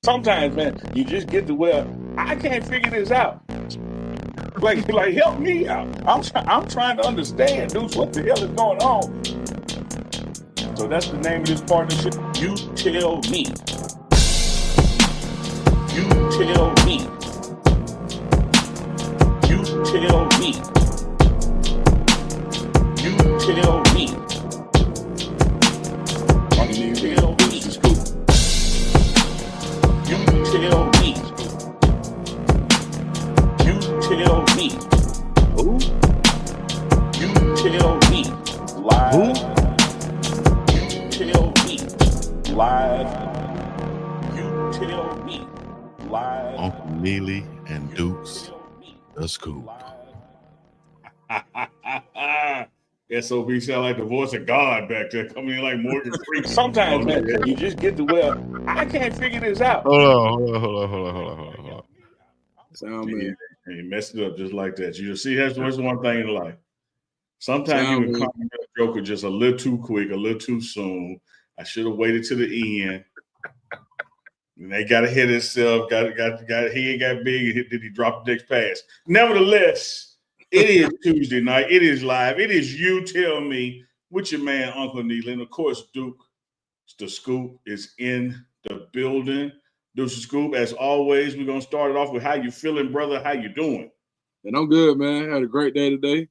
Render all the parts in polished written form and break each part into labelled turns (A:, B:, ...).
A: Sometimes, man, you just get to where I can't figure this out. Like help me out. I'm trying to understand, dude, what the hell is going on? So that's the name of this partnership. You tell me. You tell me. You tell me. You tell me. I mean, you tell me. This is cool. You tell me. You tell me. Who? You tell me. Live.
B: Who?
A: You tell me. Live. You tell me. Live.
B: Uncle Neely and Dukes, the scoop.
C: SOB sound like the voice of God back there, coming in like Morgan Freeman.
A: Sometimes, man, you just get to where I can't figure this out.
B: Hold on.
D: Sound man.
C: And you messed it up just like that. You see, that's one thing in life. Sometimes
D: Sound
C: you can
D: man.
C: comment a joker just a little too quick, a little too soon. I should have waited to the end. And they got to hit himself. He ain't got big. Did he drop the next pass? Nevertheless, it is Tuesday night. It is live. It is You Tell Me with your man, Uncle Neely. And, of course, Duke, the scoop, is in the building. Duke's the scoop. As always, we're going to start it off with how you feeling, brother. How you doing?
D: And I'm good, man. Had a great day today.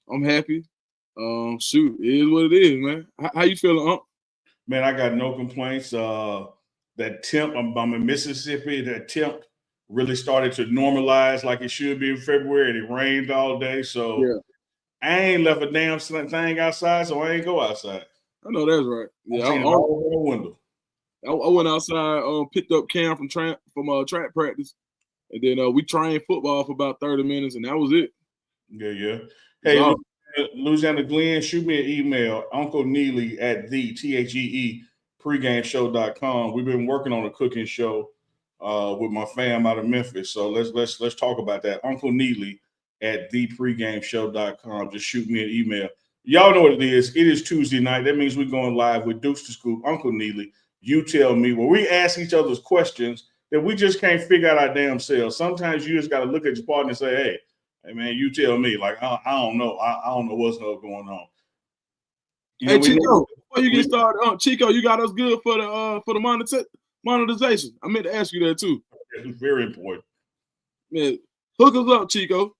D: I'm happy. Shoot, it is what it is, man. How you feeling, Unc?
C: Man, I got no complaints. That temp, I'm in Mississippi. That temp really started to normalize like it should be in February. It rained all day, so
D: Yeah.
C: I ain't left a damn thing outside, so I ain't go outside.
D: I know that's right. Yeah,
C: I seen it all over the window.
D: I went outside, picked up Cam from track practice, and then we trained football for about 30 minutes, and that was it.
C: Yeah. Hey, Louisiana Glenn, shoot me an email, Uncle Neely at pregameshow.com. We've been working on a cooking show with my fam out of Memphis, so let's talk about that. Uncle Neely at pregameshow.com. Just shoot me an email. Y'all know what it is. It is Tuesday night. That means we're going live with Dukes the Scoop, Uncle Neely. You Tell Me, where we ask each other's questions that we just can't figure out our damn selves. Sometimes you just got to look at your partner and say, hey, man, you tell me. Like, I don't know. I don't know what's going on.
D: Hey, Chico, before you get started, Chico, you got us good for the monetization. I meant to ask you that too.
C: It's very important.
D: Man, hook us up, Chico.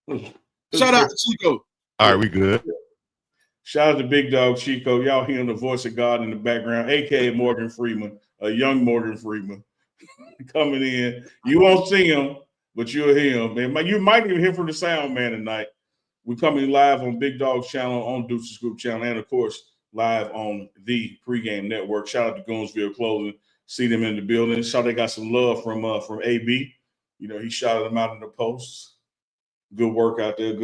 D: Shout out to Chico.
B: All right, we good.
C: Shout out to Big Dog Chico. Y'all hearing the voice of God in the background, a.k.a. Morgan Freeman, a young Morgan Freeman coming in. You won't see him, but you'll hear him. Man, you might even hear from the sound man tonight. We're coming live on Big Dog's channel, on Dukes the Scoop channel, and, of course, live on the Pregame Network. Shout out to Goonsville Clothing. See them in the building. Shout out they got some love from AB. You know, he shouted them out in the posts. Good work out there.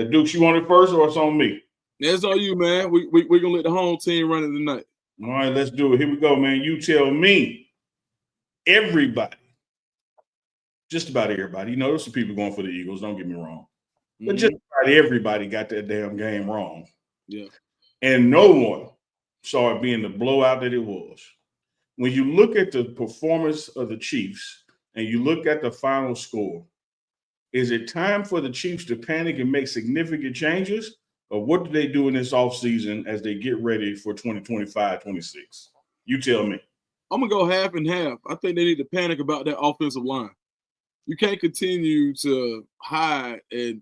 C: Dukes, you want it first or it's on me?
D: That's on you, man. We're going to let the home team run it tonight.
C: All right, let's do it. Here we go, man. You tell me. Everybody. Just about everybody. You know, there's some people going for the Eagles. Don't get me wrong. But just about everybody got that damn game wrong.
D: Yeah.
C: And no one saw it being the blowout that it was. When you look at the performance of the Chiefs and you look at the final score, is it time for the Chiefs to panic and make significant changes? Or what do they do in this offseason as they get ready for 2025-26? You tell me.
D: I'm going to go half and half. I think they need to panic about that offensive line. You can't continue to hide and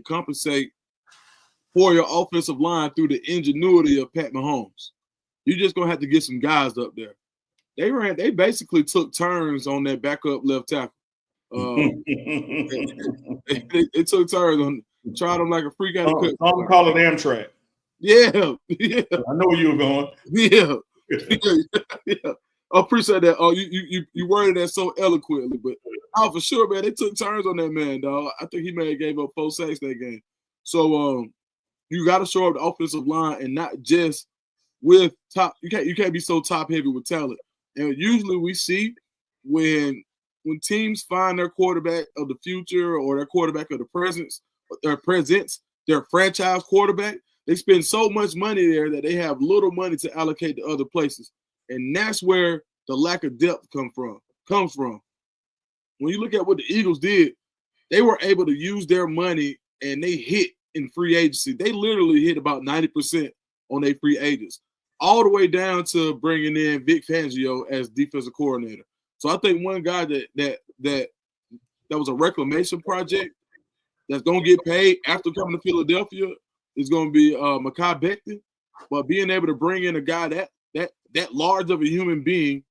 D: compensate for your offensive line through the ingenuity of Pat Mahomes. You're just going to have to get some guys up there. They basically took turns on that backup left tackle. They took turns on tried them like a freak out of cut.
C: I'm calling Amtrak.
D: Yeah.
C: I know where you were going.
D: Yeah. I appreciate that. Oh, you worded that so eloquently, but for sure, man, they took turns on that man, dog. I think he may have gave up 4 sacks that game. So you got to show up the offensive line and not just with top. You can't be so top heavy with talent. And usually we see when teams find their quarterback of the future or their quarterback of the presence, their franchise quarterback, they spend so much money there that they have little money to allocate to other places. And that's where the lack of depth come from. comes from. When you look at what the Eagles did, they were able to use their money and they hit in free agency. They literally hit about 90% on their free agents, all the way down to bringing in Vic Fangio as defensive coordinator. So I think one guy that was a reclamation project that's going to get paid after coming to Philadelphia is going to be Mekhi Becton. But being able to bring in a guy that large of a human being,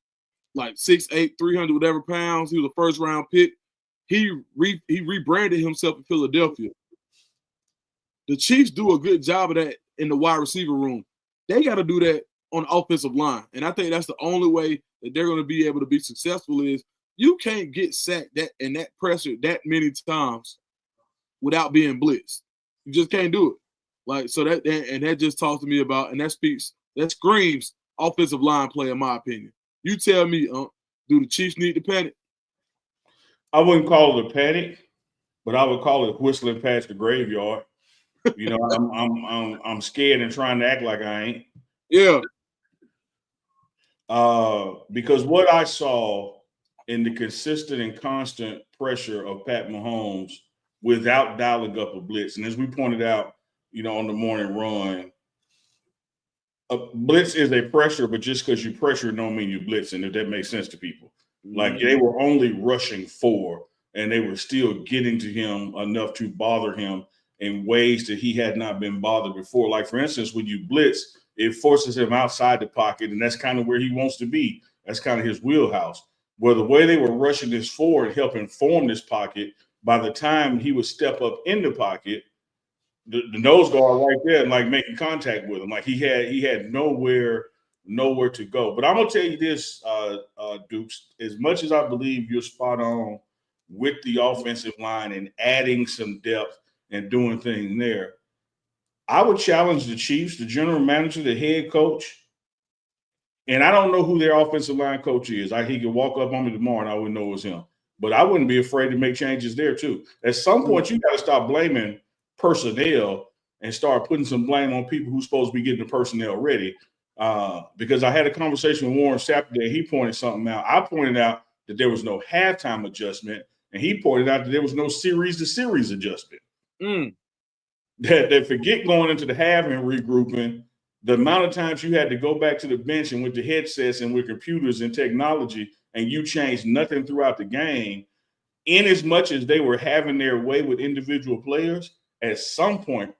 D: like 6'8", 300 whatever pounds, he was a first round pick. He rebranded himself in Philadelphia. The Chiefs do a good job of that in the wide receiver room. They got to do that on the offensive line. And I think that's the only way that they're going to be able to be successful is you can't get sacked that pressure that many times without being blitzed. You just can't do it. Like, so that just talks to me about, and that screams offensive line play, in my opinion. You tell me, do the Chiefs need to panic?
C: I wouldn't call it a panic, but I would call it whistling past the graveyard. You know, I'm scared and trying to act like I ain't.
D: Yeah.
C: Because what I saw in the consistent and constant pressure of Pat Mahomes without dialing up a blitz, and as we pointed out, you know, on the morning run, a blitz is a pressure, but just because you pressure don't mean you blitzing, if that makes sense to people. Like they were only rushing 4, and they were still getting to him enough to bother him in ways that he had not been bothered before. Like, for instance, when you blitz, it forces him outside the pocket, and that's kind of where he wants to be. That's kind of his wheelhouse. Where the way they were rushing this forward, helping form this pocket, by the time he would step up in the pocket, the nose guard right there and like making contact with him. Like he had nowhere to go. But I'm gonna tell you this, Dukes, as much as I believe you're spot on with the offensive line and adding some depth and doing things there, I would challenge the Chiefs, the general manager, the head coach, and I don't know who their offensive line coach is. He could walk up on me tomorrow and I wouldn't know it was him. But I wouldn't be afraid to make changes there too. At some point, you got to stop blaming personnel and start putting some blame on people who's supposed to be getting the personnel ready. Because I had a conversation with Warren Saturday. He pointed something out. I pointed out that there was no halftime adjustment, and he pointed out that there was no series-to-series adjustment. That forget going into the half and regrouping, the amount of times you had to go back to the bench and with the headsets and with computers and technology, and you changed nothing throughout the game, in as much as they were having their way with individual players, at some point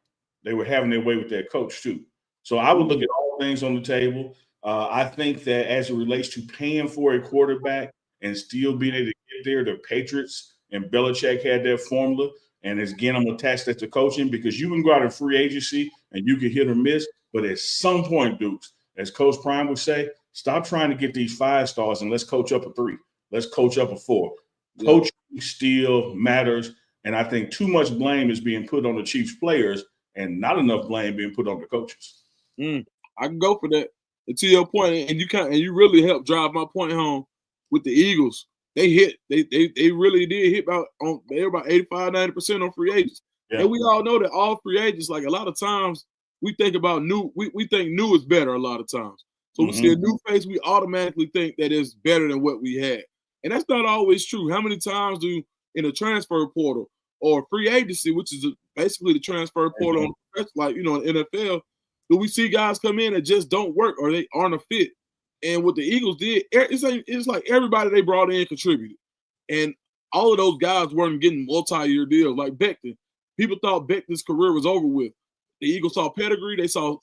C: they were having their way with their coach too. So I would look at all things on the table. I think that as it relates to paying for a quarterback and still being able to get there, the Patriots and Belichick had that formula. And again, I'm attached that to coaching, because you can go out in free agency and you can hit or miss. But at some point, Dukes, as Coach Prime would say, stop trying to get these 5 stars and let's coach up a 3. Let's coach up a 4. Yeah. Coaching still matters. And I think too much blame is being put on the Chiefs players and not enough blame being put on the coaches.
D: I can go for that. And to your point, and you really helped drive my point home with the Eagles. They really did hit they were about 85-90% on free agents. Yeah. And we all know that all free agents, like a lot of times we think about new, we think new is better a lot of times. So we see a new face, we automatically think that it's better than what we had. And that's not always true. How many times do in a transfer portal or free agency, which is basically the transfer portal, like, you know, in NFL, do we see guys come in that just don't work or they aren't a fit? And what the Eagles did, it's like everybody they brought in contributed. And all of those guys weren't getting multi-year deals like Becton. People thought Becton's career was over with. The Eagles saw pedigree. They saw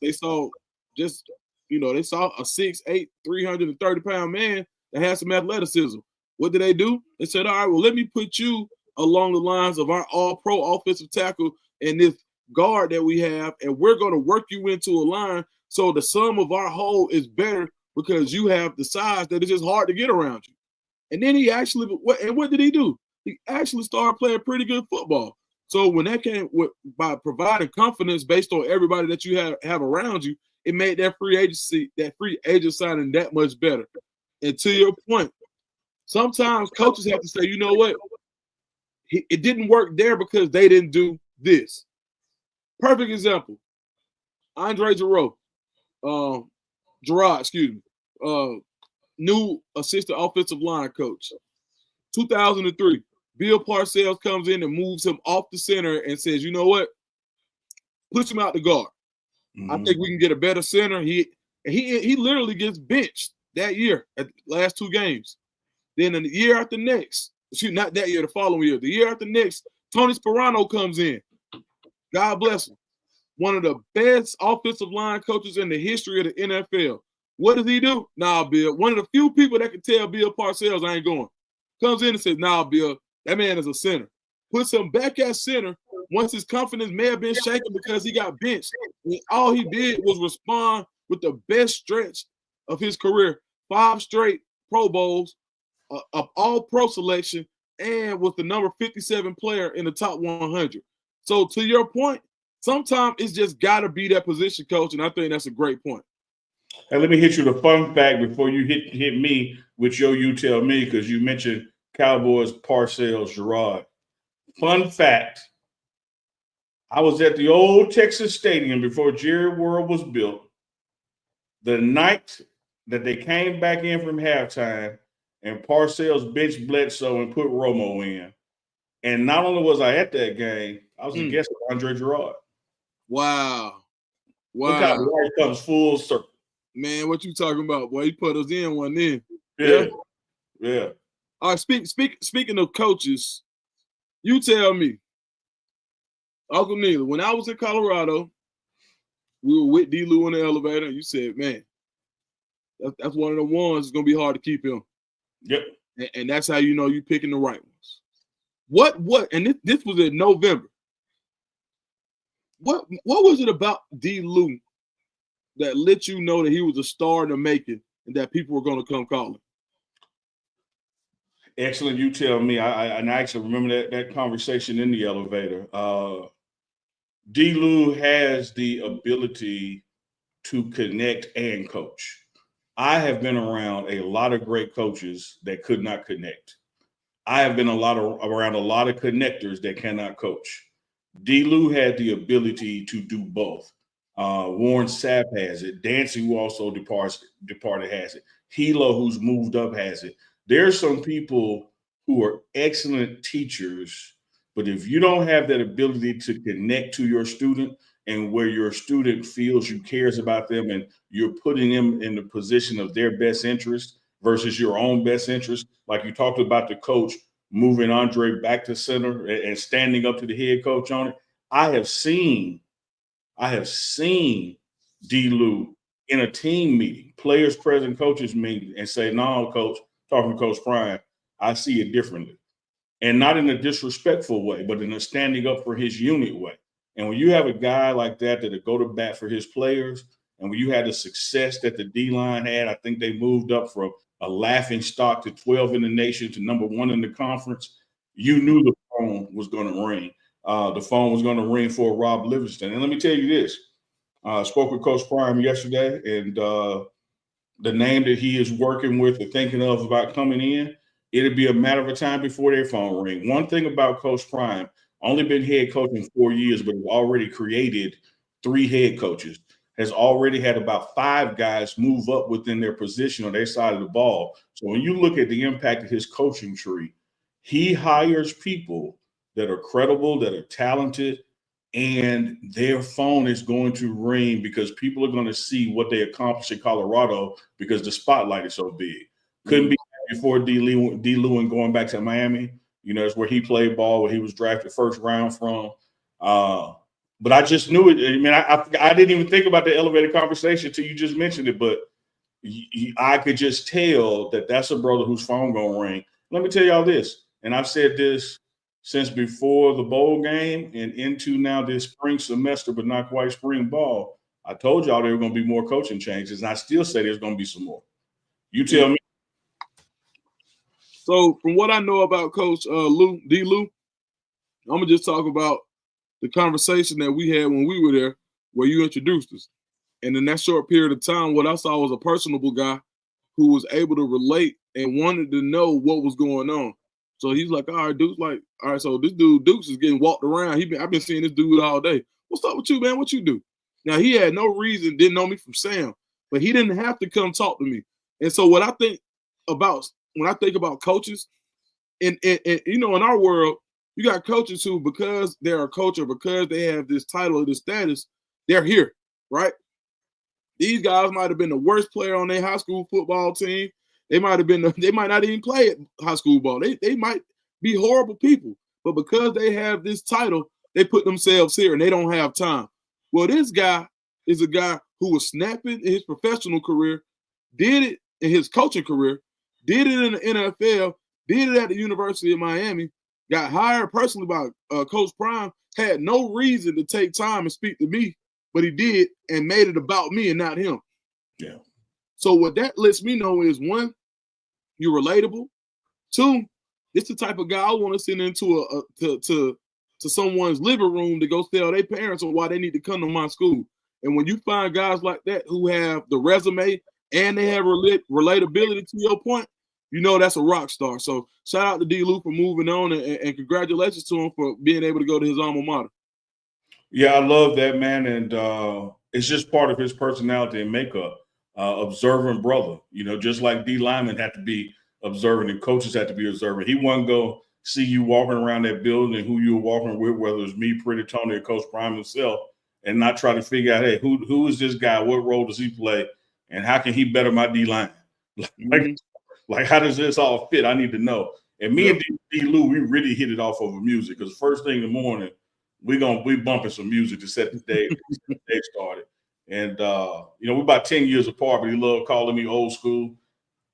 D: just, you know, they saw a 6'8", 330-pound man that had some athleticism. What did they do? They said, all right, well, let me put you along the lines of our all-pro offensive tackle and this guard that we have, and we're going to work you into a line so the sum of our whole is better because you have the size that it's just hard to get around you. And then what did he do? He actually started playing pretty good football. So when that came by providing confidence based on everybody that you have around you, it made that free agent signing that much better. And to your point, sometimes coaches have to say, you know what? It didn't work there because they didn't do this. Perfect example. Andre Gerard, new assistant offensive line coach. 2003, Bill Parcells comes in and moves him off the center and says, you know what? Push him out the guard. I think we can get a better center. He literally gets benched that year at the last 2 games. Then in the year after next, not that year, the following year, the year after next, Tony Sperano comes in. God bless him. One of the best offensive line coaches in the history of the NFL. What does he do? Nah, Bill. One of the few people that can tell Bill Parcells I ain't going. Comes in and says, nah, Bill, that man is a center. Puts him back at center once his confidence may have been shaken because he got benched. And all he did was respond with the best stretch of his career. 5 straight Pro Bowls, of all-pro selection, and with the number 57 player in the top 100. So to your point, sometimes it's just got to be that position coach, and I think that's a great point.
C: And let me hit you the fun fact before you hit me with your you tell me, because you mentioned Cowboys, Parcells, Gerard. Fun fact, I was at the old Texas Stadium before Jerry World was built. The night that they came back in from halftime and Parcells benched Bledsoe and put Romo in. And not only was I at that game, I was a guest of Andre Gerard.
D: Wow.
C: Look how life comes full circle.
D: Man, what you talking about? Boy, he put us in one then.
C: Yeah.
D: All right, speaking of coaches, you tell me, Uncle Neil, when I was in Colorado, we were with D. Lou in the elevator, and you said, man, that's one of the ones that's going to be hard to keep him.
C: Yep.
D: And that's how you know you're picking the right ones. What? And this was in November. What was it about D. Lou that let you know that he was a star in the making and that people were going to come calling?
C: Excellent. You tell me. I actually remember that conversation in the elevator. D. Lou has the ability to connect and coach. I have been around a lot of great coaches that could not connect. I have been around a lot of connectors that cannot coach. D. Lou had the ability to do both. Warren Sapp has it. Dancy, who also departed, has it. Hilo, who's moved up, has it. There's some people who are excellent teachers, but if you don't have that ability to connect to your student and where your student feels you cares about them and you're putting them in the position of their best interest versus your own best interest, like you talked about the coach moving Andre back to center and standing up to the head coach on it. I have seen D. Lou in a team meeting, players present, coaches meeting, and say, no, coach, talking to Coach Prime, I see it differently. And not in a disrespectful way, but in a standing up for his unit way. And when you have a guy like that that'll go to bat for his players, and when you had the success that the D-line had, I think they moved up from a laughing stock to 12 in the nation to number 1 in the conference, you knew the phone was going to ring. The phone was going to ring for Rob Livingston. And let me tell you this. I spoke with Coach Prime yesterday, and the name that he is working with or thinking of about coming in, it'll be a matter of time before their phone ring. One thing about Coach Prime, only been head coaching 4 years, but has already created 3 head coaches, has already had about 5 guys move up within their position on their side of the ball. So when you look at the impact of his coaching tree, he hires people that are credible, that are talented, and their phone is going to ring because people are going to see what they accomplished in Colorado because the spotlight is so big. Couldn't be before D. Lou and going back to Miami. You know, it's where he played ball, where he was drafted first round from. But I just knew it. I mean, I didn't even think about the elevated conversation until you just mentioned it. But I could just tell that that's a brother whose phone gonna ring. Let me tell y'all this, and I've said this since before the bowl game and into now this spring semester, but not quite spring ball. I told y'all there were going to be more coaching changes, and I still say there's going to be some more. You tell me.
D: So from what I know about Coach D. Lou, I'm going to just talk about the conversation that we had when we were there where you introduced us. And in that short period of time, what I saw was a personable guy who was able to relate and wanted to know what was going on. So he's like, all right, Duke's like, all right, so this dude, Dukes, is getting walked around. I've been seeing this dude all day. What's up with you, man? What you do? Now, he had no reason, didn't know me from Sam, but he didn't have to come talk to me. And so what I think about, when I think about coaches, And you know, in our world, you got coaches who, because they're a coach or because they have this title or this status, they're here, right? These guys might have been the worst player on their high school football team. They might not even play at high school ball. They might be horrible people, but because they have this title, they put themselves here and they don't have time. Well, this guy is a guy who was snapping in his professional career, did it in his coaching career, did it in the NFL, did it at the University of Miami, got hired personally by Coach Prime, had no reason to take time and speak to me, but he did and made it about me and not him.
C: Yeah.
D: So what that lets me know is, one, you're relatable. Two, it's the type of guy I want to send into to someone's living room to go tell their parents on why they need to come to my school. And when you find guys like that who have the resume and they have relatability, to your point, you know that's a rock star. So shout out to D. Lou for moving on, and congratulations to him for being able to go to his alma mater.
C: Yeah, I love that, man. And it's just part of his personality and makeup. Observant brother, you know, just like D linemen had to be observant and coaches had to be observant. He wouldn't go see you walking around that building and who you were walking with, whether it's me, Pretty Tony, or Coach Prime himself, and not try to figure out, hey, who is this guy? What role does he play? And how can he better my D line? Like, how does this all fit? I need to know. And me and D. Lou, we really hit it off over music, because first thing in the morning, we bumping some music to set the day, started. And you know, we're about 10 years apart, but he loved calling me old school.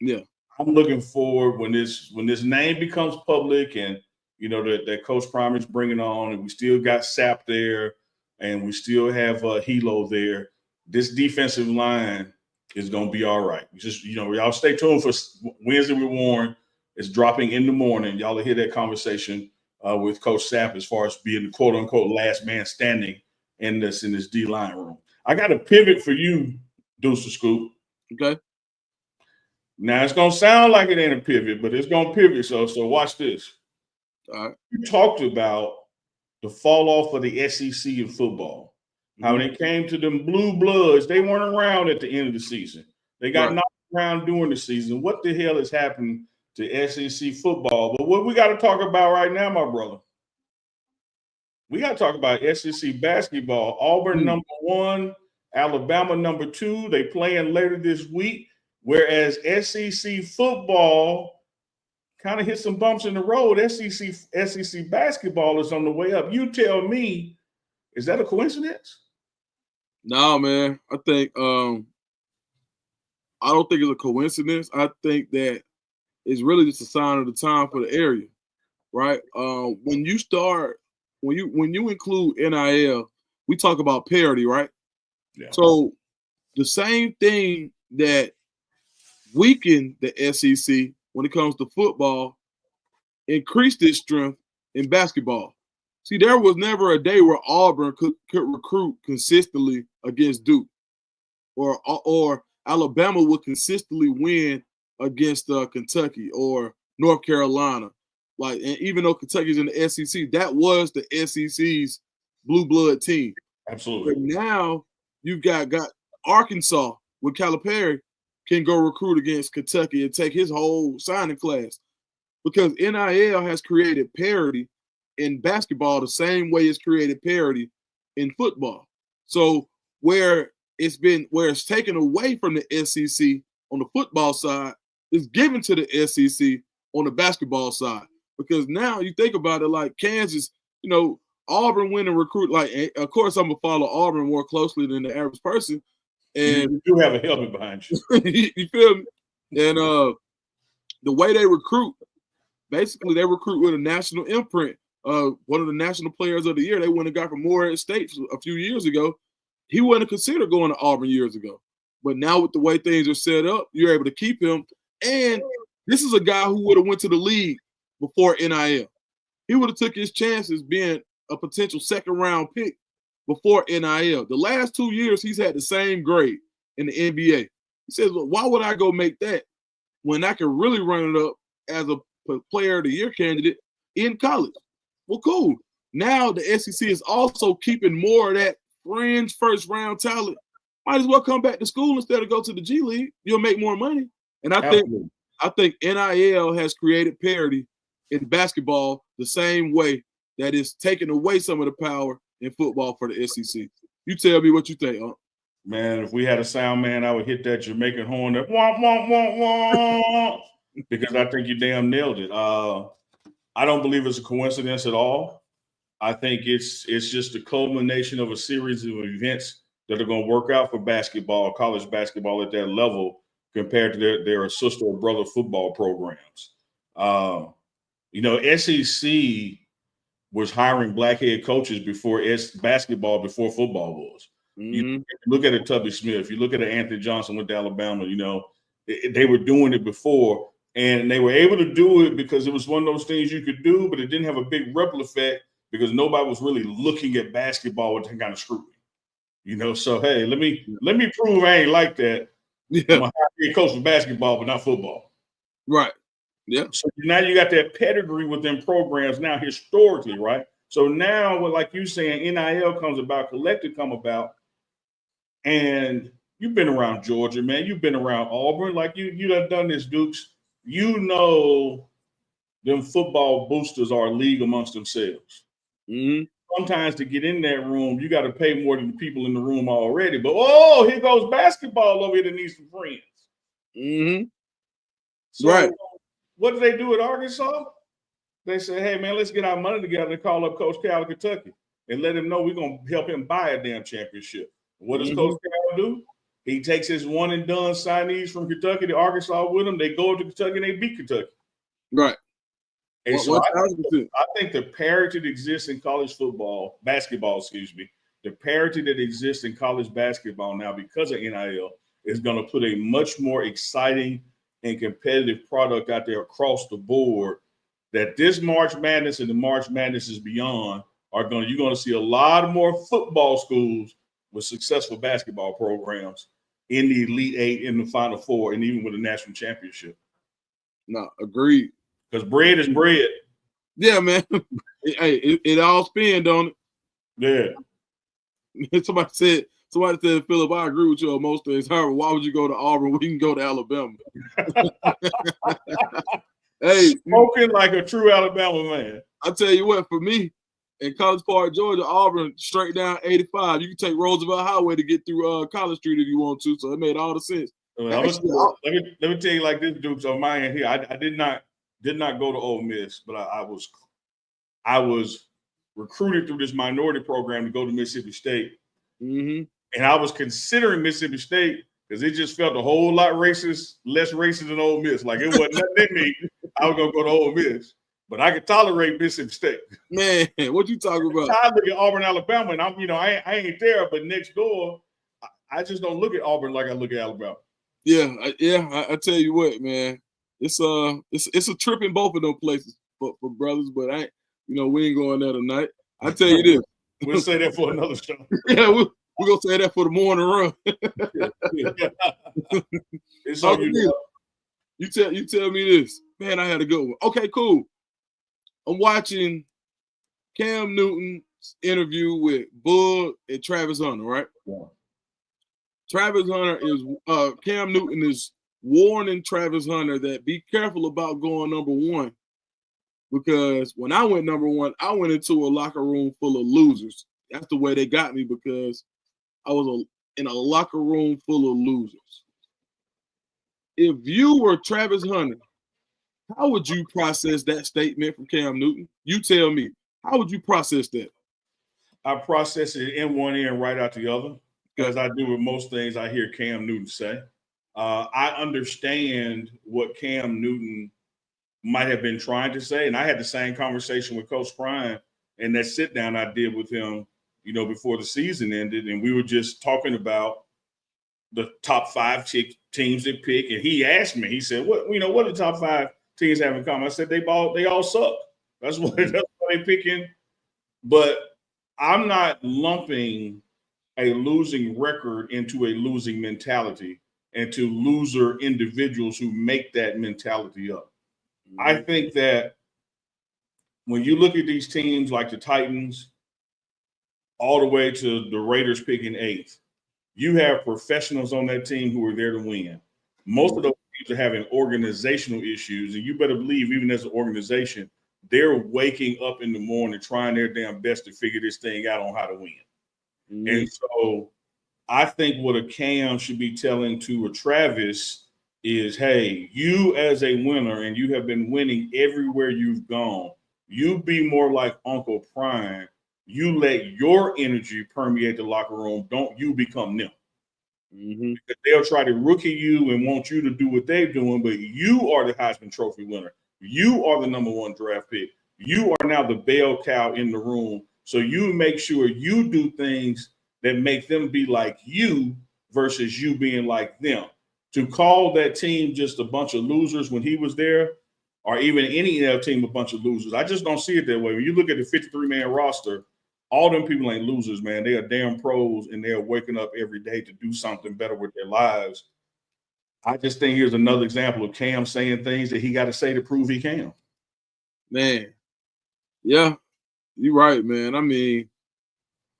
D: Yeah.
C: I'm looking forward when this name becomes public, and you know that Coach Prime is bringing on, and we still got Sap there, and we still have Hilo there. This defensive line is going to be all right. Just, you know, y'all stay tuned for Wednesday with Warren. It's dropping in the morning. Y'all will hear that conversation with Coach Sapp as far as being the quote unquote last man standing in this D line room. I got a pivot for you, Deuce Scoop.
D: Okay.
C: Now it's gonna sound like it ain't a pivot, but it's gonna pivot. So watch this.
D: All right.
C: You talked about the fall off of the SEC in football. How when it came to them blue bloods, they weren't around at the end of the season. They got knocked around during the season. What the hell has happened to SEC football? But what we got to talk about right now, my brother, we got to talk about SEC basketball. Auburn number 1, Alabama number 2. They playing later this week. Whereas SEC football kind of hit some bumps in the road. SEC basketball is on the way up. You tell me, is that a coincidence?
D: No, man. I think I don't think it's a coincidence. I think that it's really just a sign of the time for the area, right? When you include NIL, we talk about parity, right?
C: Yeah.
D: So the same thing that weakened the SEC when it comes to football increased its strength in basketball. See, there was never a day where Auburn could recruit consistently against Duke, or Alabama would consistently win against Kentucky or North Carolina. Like, and even though Kentucky's in the SEC, that was the SEC's blue blood team.
C: Absolutely.
D: But now you've got Arkansas with Calipari can go recruit against Kentucky and take his whole signing class, because NIL has created parity in basketball the same way it's created parity in football. So where it's taken away from the SEC on the football side, is given to the SEC on the basketball side. Because now you think about it, like Kansas, you know, Auburn win and recruit. Like, of course, I'm gonna follow Auburn more closely than the average person. And
C: you do have a helmet behind you.
D: You feel me? And the way they recruit, basically they recruit with a national imprint. One of the national players of the year they went and got from Morehead State a few years ago. He wasn't considered going to Auburn years ago. But now with the way things are set up, you're able to keep him. And this is a guy who would have went to the league before NIL. He would have took his chances being a potential second-round pick before NIL. The last 2 years, he's had the same grade in the NBA. He says, well, why would I go make that when I can really run it up as a player of the year candidate in college? Well, cool. Now the SEC is also keeping more of that fringe first-round talent. Might as well come back to school instead of go to the G League. You'll make more money. And I think NIL has created parity in basketball the same way that it's taking away some of the power in football for the SEC. You tell me what you think, huh?
C: Man, if we had a sound man, I would hit that Jamaican horn that womp, womp, womp, womp, because I think you damn nailed it. I don't believe it's a coincidence at all. I think it's just the culmination of a series of events that are going to work out for basketball, college basketball at that level compared to their sister or brother football programs. SEC was hiring black head coaches before basketball, before football was. You look at a Tubby Smith, you look at an Anthony Johnson with Alabama, they were doing it before, and they were able to do it because it was one of those things you could do, but it didn't have a big ripple effect because nobody was really looking at basketball with that kind of scrutiny. So hey, let me prove I ain't like that. Yeah. I'm a head coach for basketball, but not football.
D: Right. Yeah.
C: So now you got that pedigree within programs now historically, right? So now, like you saying, NIL comes about, collective come about, and you've been around Georgia, man. You've been around Auburn, like you have done this, Dukes. Them football boosters are a league amongst themselves. Sometimes to get in that room, you got to pay more than the people in the room already. But here goes basketball over here that needs some friends. So,
D: right.
C: What do they do at Arkansas? They say, hey, man, let's get our money together and call up Coach Cal of Kentucky and let him know we're going to help him buy a damn championship. What does Coach Cal do? He takes his one-and-done signees from Kentucky to Arkansas with him. They go to Kentucky and they beat Kentucky.
D: Right.
C: And so I think the parity that exists in college basketball, the parity that exists in college basketball now because of NIL is going to put a much more exciting and competitive product out there across the board that this March Madness and the March Madness is beyond you're going to see a lot more football schools with successful basketball programs in the Elite Eight, in the Final Four, and even with a national championship.
D: No, agreed.
C: Because bread is bread.
D: Yeah, man. It all spin, don't
C: it?
D: Yeah. Somebody said, Philip, I agree with you on most things. However, why would you go to Auburn when you can go to Alabama? Hey,
C: smoking like a true Alabama man.
D: I tell you what, for me, in College Park, Georgia, Auburn, straight down 85. You can take Roosevelt Highway to get through College Street if you want to. So it made all the sense.
C: Let me tell you like this, Dukes, on my end here. I did not go to Ole Miss, but I was recruited through this minority program to go to Mississippi State. And I was considering Mississippi State because it just felt a whole lot less racist than Ole Miss. Like it wasn't nothing in me. I was gonna go to Ole Miss, but I could tolerate Mississippi State.
D: Man, what you talking about?
C: I look at Auburn, Alabama, and I ain't there, but next door, I just don't look at Auburn like I look at Alabama.
D: Yeah, I tell you what, man, it's a trip in both of those places for brothers, but we ain't going there tonight. I tell you this,
C: we'll say that for another show.
D: Yeah, we're gonna say that for the morning run.
C: It's on you.
D: You tell me this, man. I had a good one. Okay, cool. I'm watching Cam Newton's interview with Bull and Travis Hunter, right?
C: Yeah.
D: Travis Hunter Cam Newton is warning Travis Hunter that be careful about going number one, because when I went number one, I went into a locker room full of losers. That's the way they got me, because I was in a locker room full of losers. If you were Travis Hunter, how would you process that statement from Cam Newton? You tell me. How would you process that?
C: I process it in one ear and right out the other, because I do with most things I hear Cam Newton say. I understand what Cam Newton might have been trying to say, and I had the same conversation with Coach Prime and that sit down I did with him, before the season ended, and we were just talking about the top 5 teams that pick, and he asked me, he said, "What what do the top 5 teams have in common?" I said, they all suck. That's what they're picking. But I'm not lumping a losing record into a losing mentality and to loser individuals who make that mentality up. I think that when you look at these teams like the Titans, all the way to the Raiders picking 8th, you have professionals on that team who are there to win. Most of those teams are having organizational issues, and you better believe, even as an organization, they're waking up in the morning trying their damn best to figure this thing out on how to win. Mm-hmm. And so I think what a Cam should be telling to a Travis is, hey, you as a winner, and you have been winning everywhere you've gone, you be more like Uncle Prime. You let your energy permeate the locker room. Don't you become them. Mm-hmm. Because they'll try to rookie you and want you to do what they're doing, but you are the Heisman Trophy winner. You are the #1 draft pick. You are now the bell cow in the room. So you make sure you do things that make them be like you versus you being like them. To call that team just a bunch of losers when he was there, or even any other team a bunch of losers, I just don't see it that way. When you look at the 53-man roster, all them people ain't losers, man. They are damn pros, and they're waking up every day to do something better with their lives. I just think here's another example of Cam saying things that he got to say to prove he can.
D: Man, yeah, you're right, man. I mean,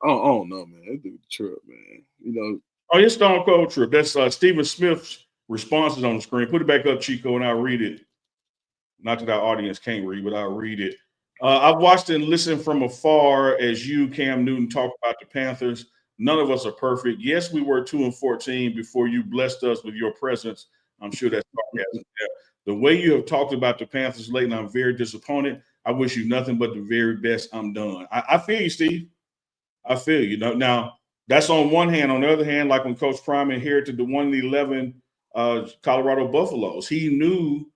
D: I don't know, man. That dude trip, man. You know.
C: Oh, it's Stone Cold trip. That's Stephen Smith's responses on the screen. Put it back up, Chico, and I'll read it. Not that our audience can't read, but I'll read it. I've watched and listened from afar as you, Cam Newton, talk about the Panthers. None of us are perfect. Yes, we were 2-14 before you blessed us with your presence. I'm sure that's sarcasm. The way you have talked about the Panthers lately, I'm very disappointed. I wish you nothing but the very best. I'm done. I feel you, Steve. I feel you. Now, that's on one hand. On the other hand, like when Coach Prime inherited the 1-11 Colorado Buffaloes, he knew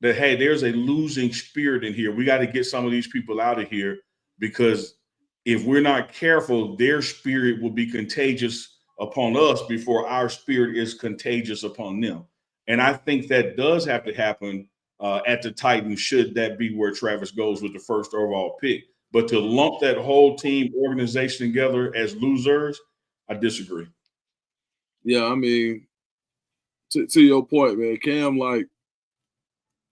C: that, hey, there's a losing spirit in here. We got to get some of these people out of here, because if we're not careful, their spirit will be contagious upon us before our spirit is contagious upon them. And I think that does have to happen at the Titans, should that be where Travis goes with the first overall pick. But to lump that whole team organization together as losers, I disagree.
D: Yeah, I mean, to your point, man, Cam, like,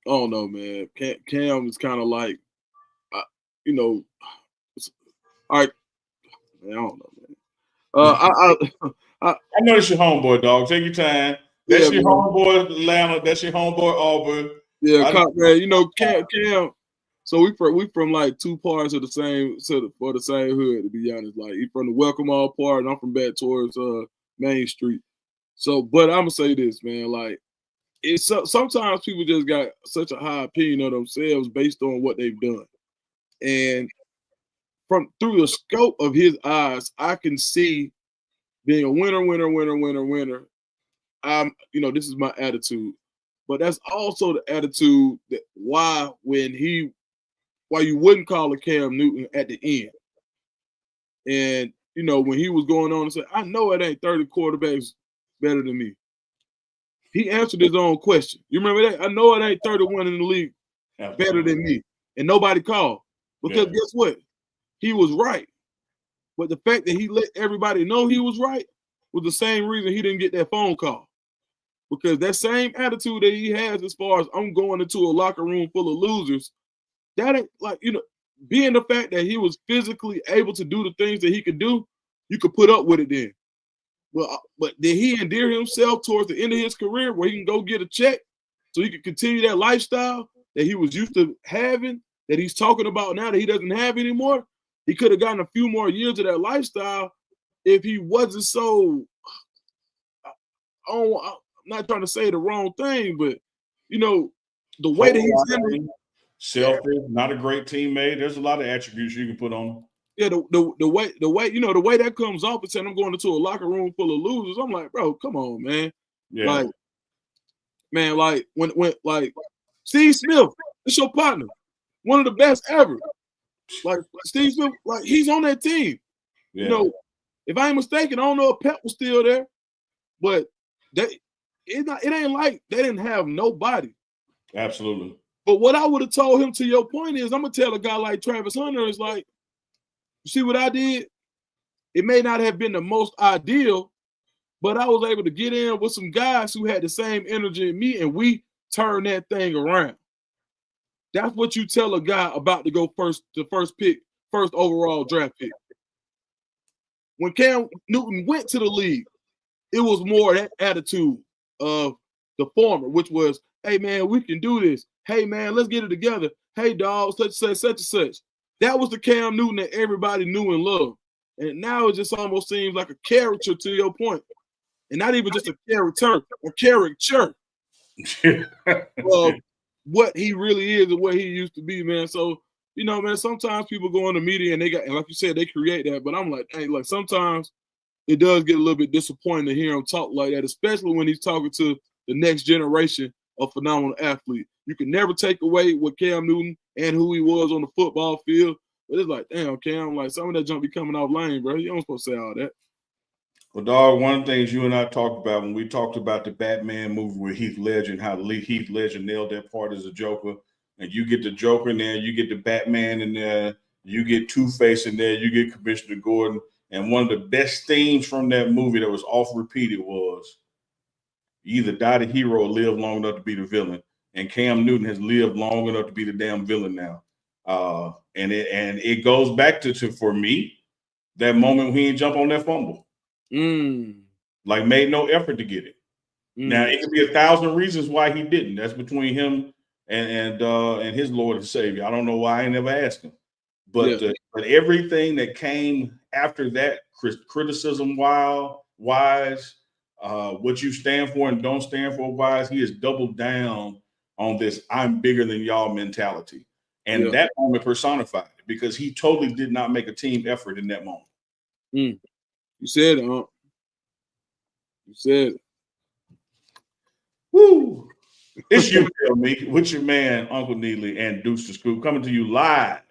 D: I don't know, man. Cam is kind of like, you know, all right, man, I don't know, man.
C: I know it's your homeboy, dog. Take your time. That's your homeboy, Atlanta. That's your homeboy, Auburn.
D: Yeah, man. You know, Cam. So we from like two parts of the same for the same hood. To be honest, like he from the Welcome All part, and I'm from back towards Main Street. So, but I'm gonna say this, man. Like, it's sometimes people just got such a high opinion of themselves based on what they've done, and through the scope of his eyes, I can see being a winner. This is my attitude, but that's also the attitude that why you wouldn't call a Cam Newton at the end. And, you know, when he was going on and said, I know it ain't 30 quarterbacks better than me. He answered his own question. You remember that? I know it ain't 31 in the league better than me. And nobody called. Because guess what? He was right. But the fact that he let everybody know he was right was the same reason he didn't get that phone call. Because that same attitude that he has as far as I'm going into a locker room full of losers, that ain't like, you know, being the fact that he was physically able to do the things that he could do, you could put up with it then. But did he endear himself towards the end of his career where he can go get a check so he can continue that lifestyle that he was used to having, that he's talking about now that he doesn't have anymore? He could have gotten a few more years of that lifestyle if he wasn't so, I'm not trying to say the wrong thing, but, you know, the way that he's handling,
C: selfish, not a great teammate. There's a lot of attributes you can put on him.
D: Yeah, the way you know, the way that comes off and saying I'm going into a locker room full of losers, I'm like, bro, come on, man. Yeah. Like, man, like when like Steve Smith, it's your partner, one of the best ever. Like Steve Smith, like he's on that team. Yeah. You know, if I ain't mistaken, I don't know if Pep was still there, but it ain't like they didn't have nobody.
C: Absolutely.
D: But what I would have told him, to your point, is I'm gonna tell a guy like Travis Hunter is like, you see what I did? It may not have been the most ideal, but I was able to get in with some guys who had the same energy as me, and we turned that thing around. That's what you tell a guy about to go first overall draft pick. When Cam Newton went to the league, it was more that attitude of the former, which was, hey, man, we can do this. hey man, let's get it together. Hey dog, such and such. That was the Cam Newton that everybody knew and loved. And now it just almost seems like a caricature to your point. And not even just a caricature. Of what he really is and what he used to be, man. So, you know, man, sometimes people go on the media and and like you said, they create that. But I'm like, hey, like sometimes it does get a little bit disappointing to hear him talk like that, especially when he's talking to the next generation of phenomenal athlete. You can never take away what Cam Newton and who he was on the football field. But it's like, damn, Cam, like some of that junk be coming off lane, bro. You don't supposed to say all that.
C: Well, dog, one of the things you and I talked about when we talked about the Batman movie with Heath Ledger and how Heath Ledger nailed that part as a Joker. And you get the Joker in there, you get the Batman in there, you get Two-Face in there, you get Commissioner Gordon. And one of the best themes from that movie that was oft repeated was you either die the hero or live long enough to be the villain. And Cam Newton has lived long enough to be the damn villain now. And it goes back to for me, that moment when he didn't jump on that fumble. Like made no effort to get it. Now it could be 1,000 reasons why he didn't. That's between him and his Lord and Savior. I don't know why I never asked him. But but everything that came after that, criticism wise, what you stand for and don't stand for wise, he has doubled down on this I'm bigger than y'all mentality. And that moment personified it because he totally did not make a team effort in that moment.
D: You said it, huh? You said it.
C: Woo! It's you, tell me, with your man, Uncle Neely and Deuce the Scoop, coming to you live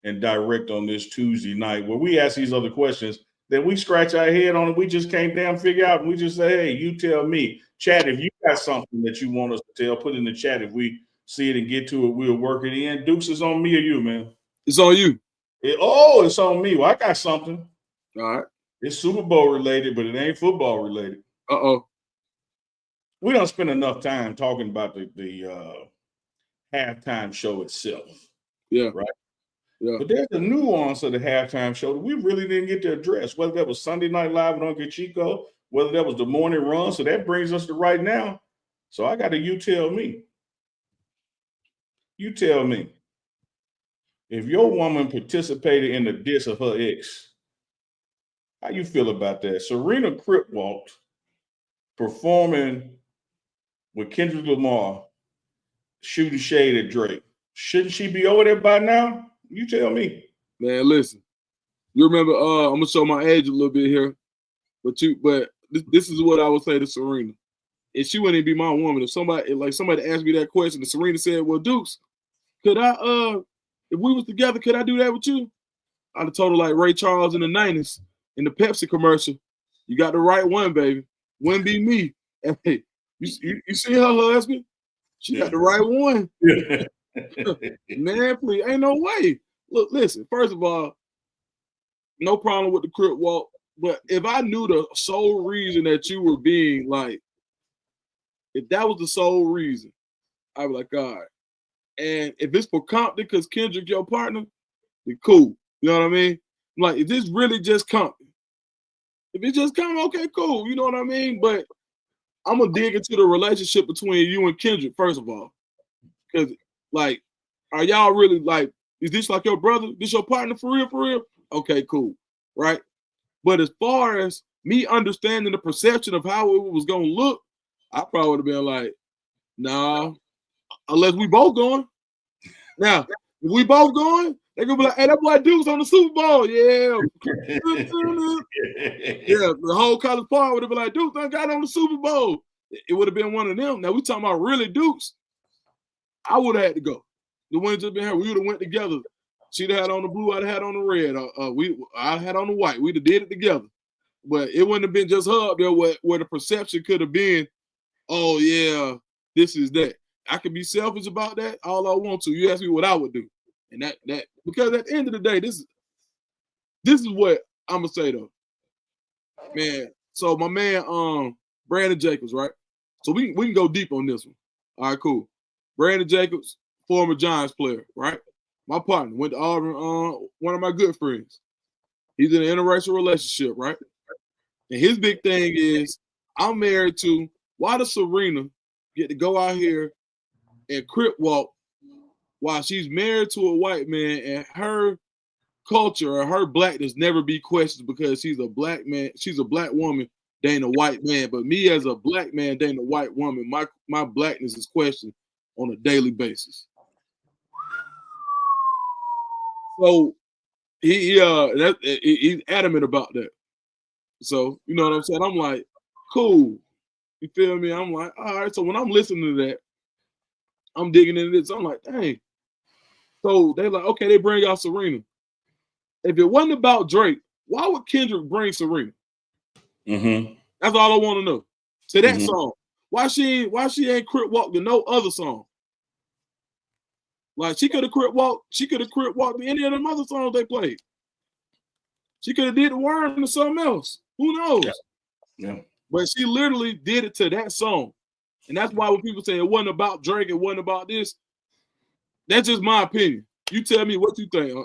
C: and direct on this Tuesday night where we ask these other questions that we scratch our head on and we just can't damn figure out. And we just say, hey, you tell me. Chat, if you got something that you want us to tell, put it in the chat. If we see it and get to it, we'll work it in. Dukes, is on me or you, man?
D: It's on you.
C: It's on me. Well, I got something.
D: All right.
C: It's Super Bowl related, but it ain't football related.
D: Uh-oh.
C: We don't spend enough time talking about the halftime show itself.
D: Yeah.
C: Right?
D: Yeah.
C: But there's a nuance of the halftime show that we really didn't get to address, whether that was Sunday Night Live with Uncle Chico, whether that was the morning run. So that brings us to right now. So I got to you tell me. You tell me. If your woman participated in the diss of her ex, how you feel about that? Serena Cripwalk performing with Kendrick Lamar, shooting shade at Drake. Shouldn't she be over there by now? You tell me.
D: Man, listen. You remember, I'm gonna show my age a little bit here, but this is what I would say to Serena. If she wouldn't be my woman, if somebody asked me that question, and Serena said, well, Dukes, could I if we was together, could I do that with you? I'd have told her like Ray Charles in the 90s in the Pepsi commercial. You got the right one, baby. Wouldn't be me. Hey, you see her husband? She got the right one. Man, please, ain't no way. Look, listen, first of all, no problem with the crip walk, but if I knew the sole reason that you were being like, if that was the sole reason, I'd be like, all right. And if it's for Compton because Kendrick your partner, then cool. You know what I mean? Like, is this really just Compton? If it's just Compton, okay, cool. You know what I mean? But I'm gonna dig into the relationship between you and Kendrick, first of all. Because, like, are y'all really like, is this like your brother? This your partner for real, for real? Okay, cool. Right? But as far as me understanding the perception of how it was gonna look, I probably would have been like, nah, unless we both going. Now, if we both going, they're gonna be like, hey, that boy Duke's on the Super Bowl. Yeah. Yeah, the whole college park would have been like, Duke done got on the Super Bowl. It would have been one of them. Now we talking about really Dukes. I would have had to go. The ones that been here, we would have went together. She'd have had on the blue, I'd have had on the red. I had on the white. We'd have did it together. But it wouldn't have been just her up there where the perception could have been, oh yeah, this is that. I could be selfish about that all I want to. You ask me what I would do. And that because at the end of the day, this is what I'm gonna say though. Man, so my man Brandon Jacobs, right? So we can go deep on this one. All right, cool. Brandon Jacobs, former Giants player, right? My partner went to Auburn, one of my good friends. He's in an interracial relationship, right? And his big thing is, I'm married to, why does Serena get to go out here and crip walk while she's married to a white man and her culture or her blackness never be questioned because she's a black man, she's a black woman dating a white man. But me as a black man dating a white woman, my blackness is questioned on a daily basis. So he's adamant about that. So you know what I'm saying? I'm like, cool. You feel me? I'm like, all right. So when I'm listening to that, I'm digging into this. I'm like, dang. So they like, okay, they bring out Serena. If it wasn't about Drake, why would Kendrick bring Serena?
C: Mm-hmm.
D: That's all I want to know. To that
C: Mhm.
D: song. Why she ain't crip walk to no other song? Like she could have crip walked to any of them other songs they played. She could have did the Worm or something else. Who knows?
C: Yeah.
D: But she literally did it to that song. And that's why when people say it wasn't about Drake, it wasn't about this, that's just my opinion. You tell me what you think. Huh?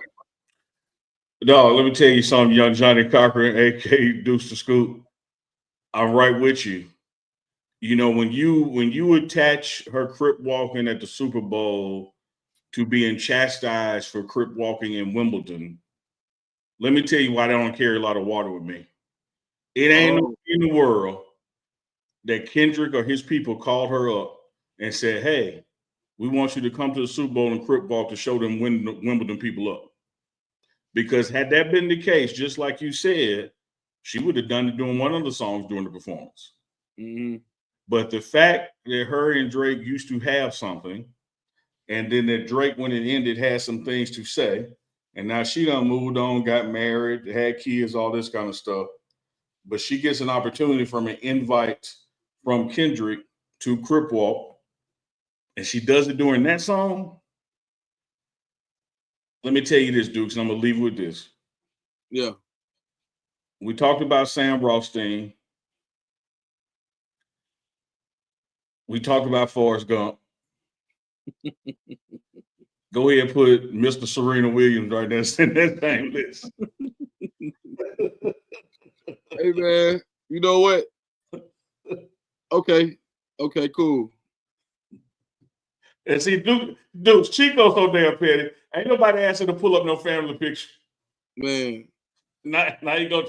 C: Dog, let me tell you something, young Johnny Cochran, aka Deuce the Scoop. I'm right with you. You know, when you attach her crip walking at the Super Bowl to being chastised for crip walking in Wimbledon, let me tell you why they don't carry a lot of water with me. It ain't no in the world that Kendrick or his people called her up and said, hey, we want you to come to the Super Bowl and crip walk to show them Wimbledon people up. Because had that been the case, just like you said, she would have done it doing one of the songs during the performance.
D: Mm-hmm.
C: But the fact that her and Drake used to have something, and then that Drake, when it ended, had some things to say, and now she done moved on, got married, had kids, all this kind of stuff. But she gets an opportunity from an invite from Kendrick to crip walk, and she does it during that song. Let me tell you this, Dukes, and I'm gonna leave you with this.
D: Yeah.
C: We talked about Sam Rothstein. We talked about Forrest Gump. Go ahead and put Mr. Serena Williams right there in that same list.
D: Hey man, you know what? Okay, cool.
C: And see, Duke, Chico's so damn petty. Ain't nobody asked her to pull up no family picture.
D: Man.
C: Now you go.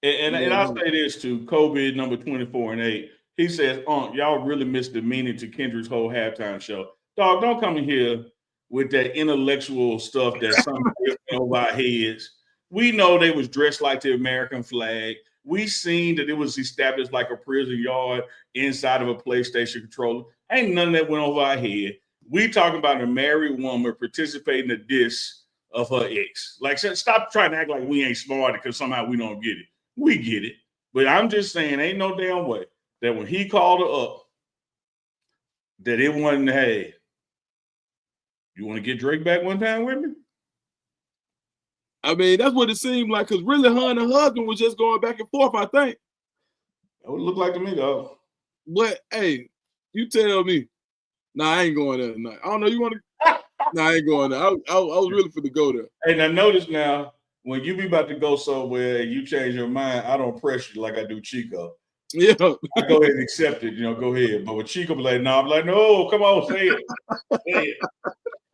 C: And I'll say this too, COVID number 24 and 8. He says, y'all really missed the meaning to Kendrick's whole halftime show. Dog, don't come in here with that intellectual stuff that somebody over our heads. We know they was dressed like the American flag. We seen that it was established like a prison yard inside of a PlayStation controller. Ain't none of that went over our head. We talking about a married woman participating in the diss of her ex. Like, stop trying to act like we ain't smart because somehow we don't get it. We get it. But I'm just saying, ain't no damn way that when he called her up, that it wasn't, hey, you want to get Drake back one time with me?
D: I mean, that's what it seemed like, because really her and her husband was just going back and forth, I think.
C: That would look like to me, though.
D: But, hey, you tell me. Nah, I ain't going there tonight. I don't know, you want to? Nah, I ain't going there. I was really for to go there.
C: Hey, now notice now, when you be about to go somewhere and you change your mind, I don't press you like I do Chico.
D: Yeah.
C: I go ahead and accept it, go ahead. But with Chico, be like, no, I'm like, no, come on, say it. Say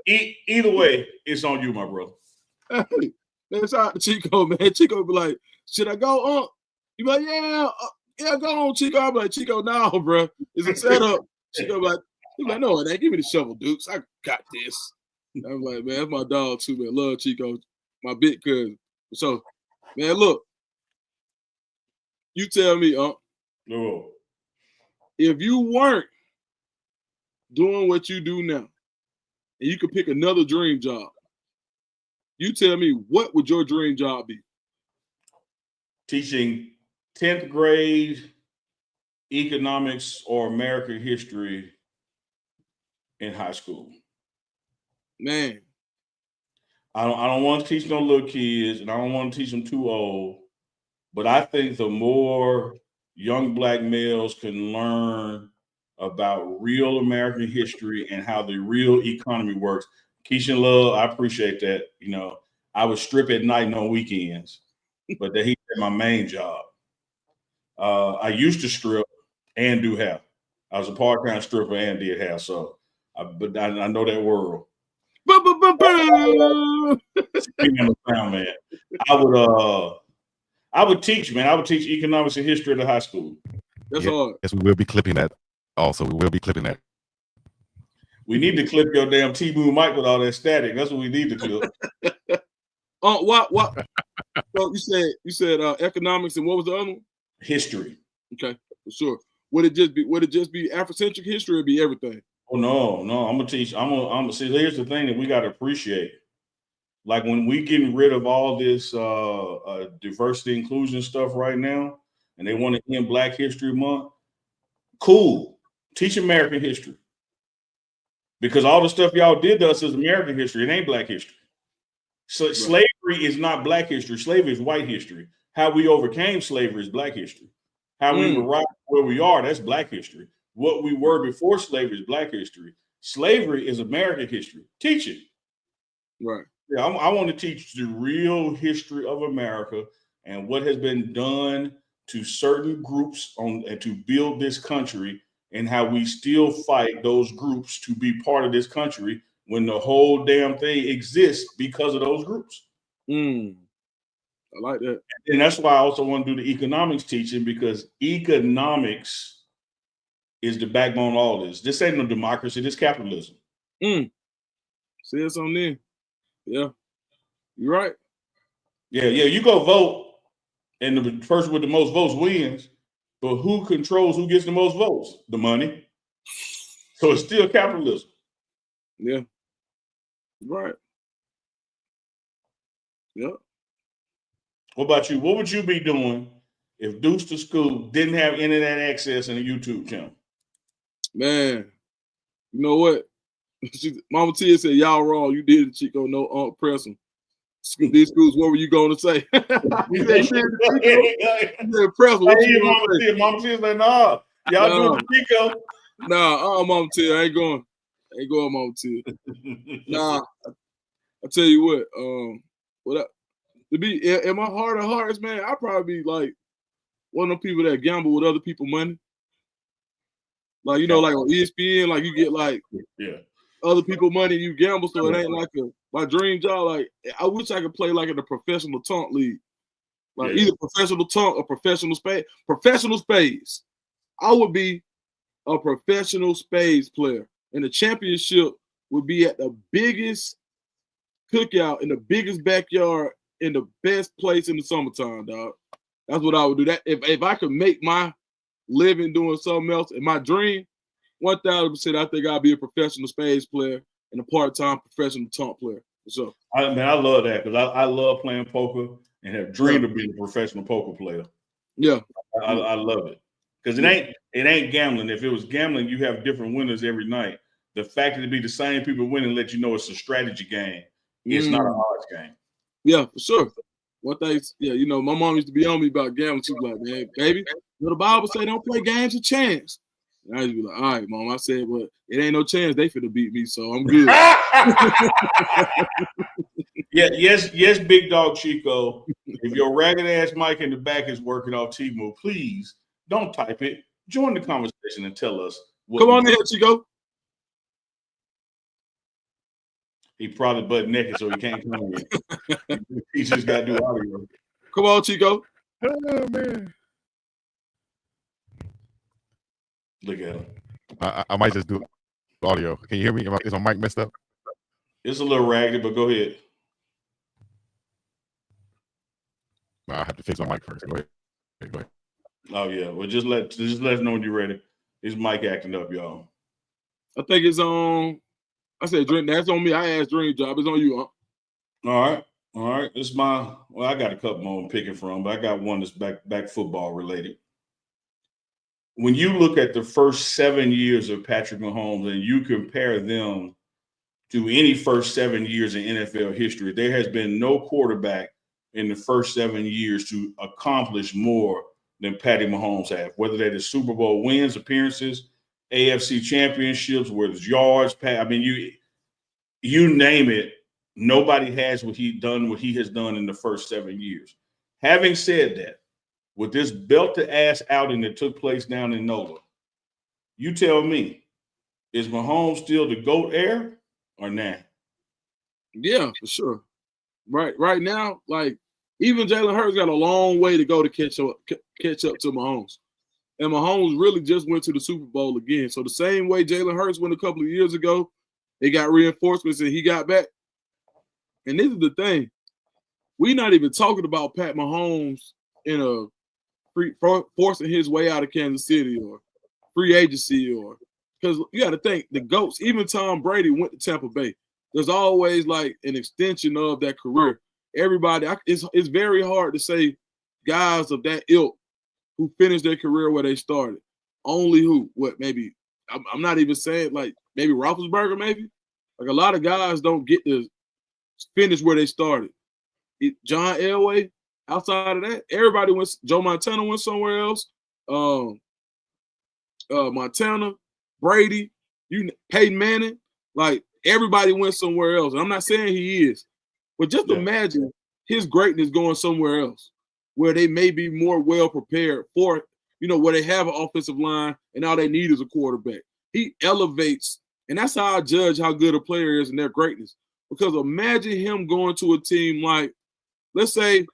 C: it. Either way, it's on you, my brother.
D: Hey, man, shout out to Chico, man. Chico be like, should I go on? You be like, yeah, go on, Chico. I'm like, Chico, no, bro. It's a setup. Chico be like, no, it ain't. Give me the shovel, Dukes. I got this. I'm like, man, that's my dog too, man. Love Chico, my big cousin. So, man, look, you tell me,
C: No.
D: If you weren't doing what you do now, and you could pick another dream job, you tell me, what would your dream job be?
C: Teaching 10th grade economics or American history in high school.
D: Man.
C: I don't want to teach no little kids, and I don't want to teach them too old. But I think the more young Black males can learn about real American history and how the real economy works. Keisha Love, I appreciate that. I would strip at night and on weekends, but that he's my main job. I used to strip and do hair. I was a part-time stripper and did hair. So But I know that world. Man. I would teach, man. I would teach economics and history at the high school.
D: That's hard.
B: Yes, we will be clipping that. Also, we will be clipping that.
C: We need to clip your damn T-Boone mic with all that static. That's what we need to clip.
D: What? So you said economics, and what was the other one?
C: History.
D: Okay, for sure. Would it just be Afrocentric history, or be everything?
C: Oh no, I'm gonna teach. I'm gonna see. Here's the thing that we gotta appreciate. Like when we getting rid of all this diversity inclusion stuff right now, and they want to end Black History Month. Cool. Teach American history. Because all the stuff y'all did to us is American history. It ain't Black history. So right. Slavery is not Black history. Slavery is white history. How we overcame slavery is Black history. How we arrived where we are, that's Black history. What we were before slavery is Black history. Slavery is American history. Teach it.
D: Right.
C: Yeah, I want to teach the real history of America and what has been done to certain groups and to build this country, and how we still fight those groups to be part of this country when the whole damn thing exists because of those groups.
D: I like that.
C: And that's why I also want to do the economics teaching, because economics is the backbone of all this. This ain't no democracy, this capitalism.
D: See it's on there. Yeah, you're right.
C: Yeah, you go vote, and the person with the most votes wins. But who controls who gets the most votes? The money. So it's still capitalism.
D: Yeah. Right. Yeah.
C: What about you? What would you be doing if Deuce to School didn't have internet access and a YouTube channel?
D: Man, you know what? Mama Tia said, y'all wrong. You did it, Chico. No, press them. These schools, what were you going to say? Mama
C: Tia's like, nah, y'all do the Chico.
D: Nah, Mama Tia, I ain't going, Mama Tia. Nah, I tell you what, to be in my heart of hearts, man, I'd probably be like one of the people that gamble with other people's money. Like, you know, like on ESPN, like you get like other people's money, you gamble, so it ain't like my dream job. Like, I wish I could play like in a professional taunt league, like either professional taunt or professional spades. Professional spades. I would be a professional spades player, and the championship would be at the biggest cookout in the biggest backyard in the best place in the summertime, dog. That's what I would do. That if I could make my living doing something else, in my dream, 1,000%, I think I'll be a professional spades player and a part-time professional taunt player. So,
C: I love that, because I love playing poker and have dreamed of being a professional poker player.
D: Yeah,
C: I love it, because it ain't gambling. If it was gambling, you have different winners every night. The fact that it be the same people winning let you know it's a strategy game. It's not an odds game. Yeah,
D: for sure. One thing, you know, my mom used to be on me about gambling. She was like, man, baby, you know, the Bible say don't play games of chance. And I used to be like, all right, Mom. I said, well, it ain't no chance they finna beat me, so I'm good.
C: Yes, Big Dog Chico. If your ragged ass mic in the back is working off T-Move, please don't type it. Join the conversation and tell us.
D: Come on in, Chico.
C: He probably butt naked, so he can't come in. He just got to do audio.
D: Come on, Chico.
B: Oh, man.
C: Look at him.
B: I might just do audio. Can you hear me? Is my mic messed up?
C: It's a little ragged, but go ahead.
B: I have to fix my mic first. Go ahead.
C: Oh yeah. Well, just let us know when you're ready. His mic acting up, y'all.
D: I think it's on. I said, Dream. That's on me. I asked Dream Job. It's on you, huh?
C: All right. It's I got a couple more I'm picking from, but I got one that's back football related. When you look at the first 7 years of Patrick Mahomes and you compare them to any first 7 years in NFL history, there has been no quarterback in the first 7 years to accomplish more than Patty Mahomes have, whether that is Super Bowl wins, appearances, AFC championships, whether it's yards, you name it, nobody has what he has done in the first 7 years. Having said that, with this belt-to-ass outing that took place down in NOLA, you tell me, is Mahomes still the GOAT heir or nah?
D: Yeah, for sure. Right now, like even Jalen Hurts got a long way to go to catch up to Mahomes. And Mahomes really just went to the Super Bowl again. So the same way Jalen Hurts went a couple of years ago, they got reinforcements and he got back. And this is the thing. We're not even talking about Pat Mahomes in a forcing his way out of Kansas City or free agency, or because you got to think the GOATs, even Tom Brady went to Tampa Bay. There's always like an extension of that career. Everybody, it's very hard to say guys of that ilk who finished their career where they started. Only who? What? Maybe I'm not even saying like maybe Roethlisberger. Maybe like a lot of guys don't get to finish where they started. John Elway. Outside of that, everybody went. Joe Montana went somewhere else. Montana, Brady, Peyton Manning, like everybody went somewhere else. And I'm not saying he is, but just imagine his greatness going somewhere else where they may be more well prepared for, where they have an offensive line and all they need is a quarterback. He elevates, and that's how I judge how good a player is and their greatness. Because imagine him going to a team like, let's say,